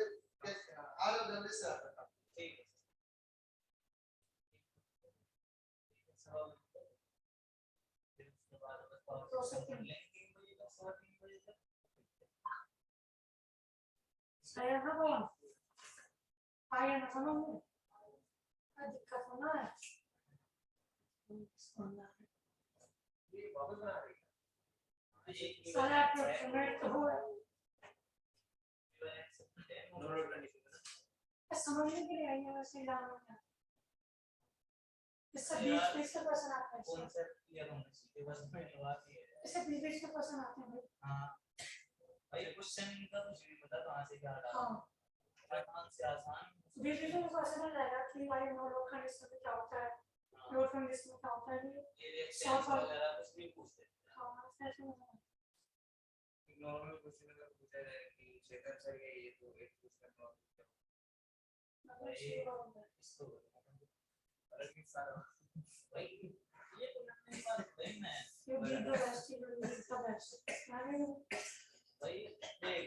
S1: आज जल्दी से आता है।
S3: saya apa ayah nak sana mu adik kat sana saya approximate तो हुआ समझने के लिए आई है वैसे लाना इससे बीच का क्वेश्चन आता है
S2: कॉन्सेप्ट क्लियर होना चाहिए बस मैंने बात ये है
S3: इससे बीच का क्वेश्चन आते हैं भाई
S2: हां भाई क्वेश्चन का कुछ नहीं पता कहां से क्या आ रहा
S3: हाँ
S2: है आसान से आसान
S3: बीच में क्वेश्चन रहेगा कि भाई नो लोड कंडीशन में क्या होता है लोड कंडीशन में क्या होता है
S2: ये रिएक्शन वगैरह कुछ भी पूछते
S3: हाँ ऐसे होगा
S2: नॉर्मल क्वेश्चन अगर पूछा जाए कि चेतन सर ये तो एक क्वेश्चन और इसको अलग ही सारा भाई ये तो नहीं बात भाई मैं
S3: ये भी दो राष्ट्रीय लोग का बैच आगे
S2: भाई देख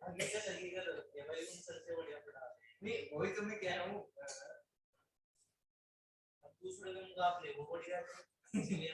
S2: आगे का लगेगा ये भाई उन सर से बढ़िया पढ़ा नहीं वही तो मैं कह रहा हूँ अब दूसरे के मुकाबले वो बढ़िया है इसलिए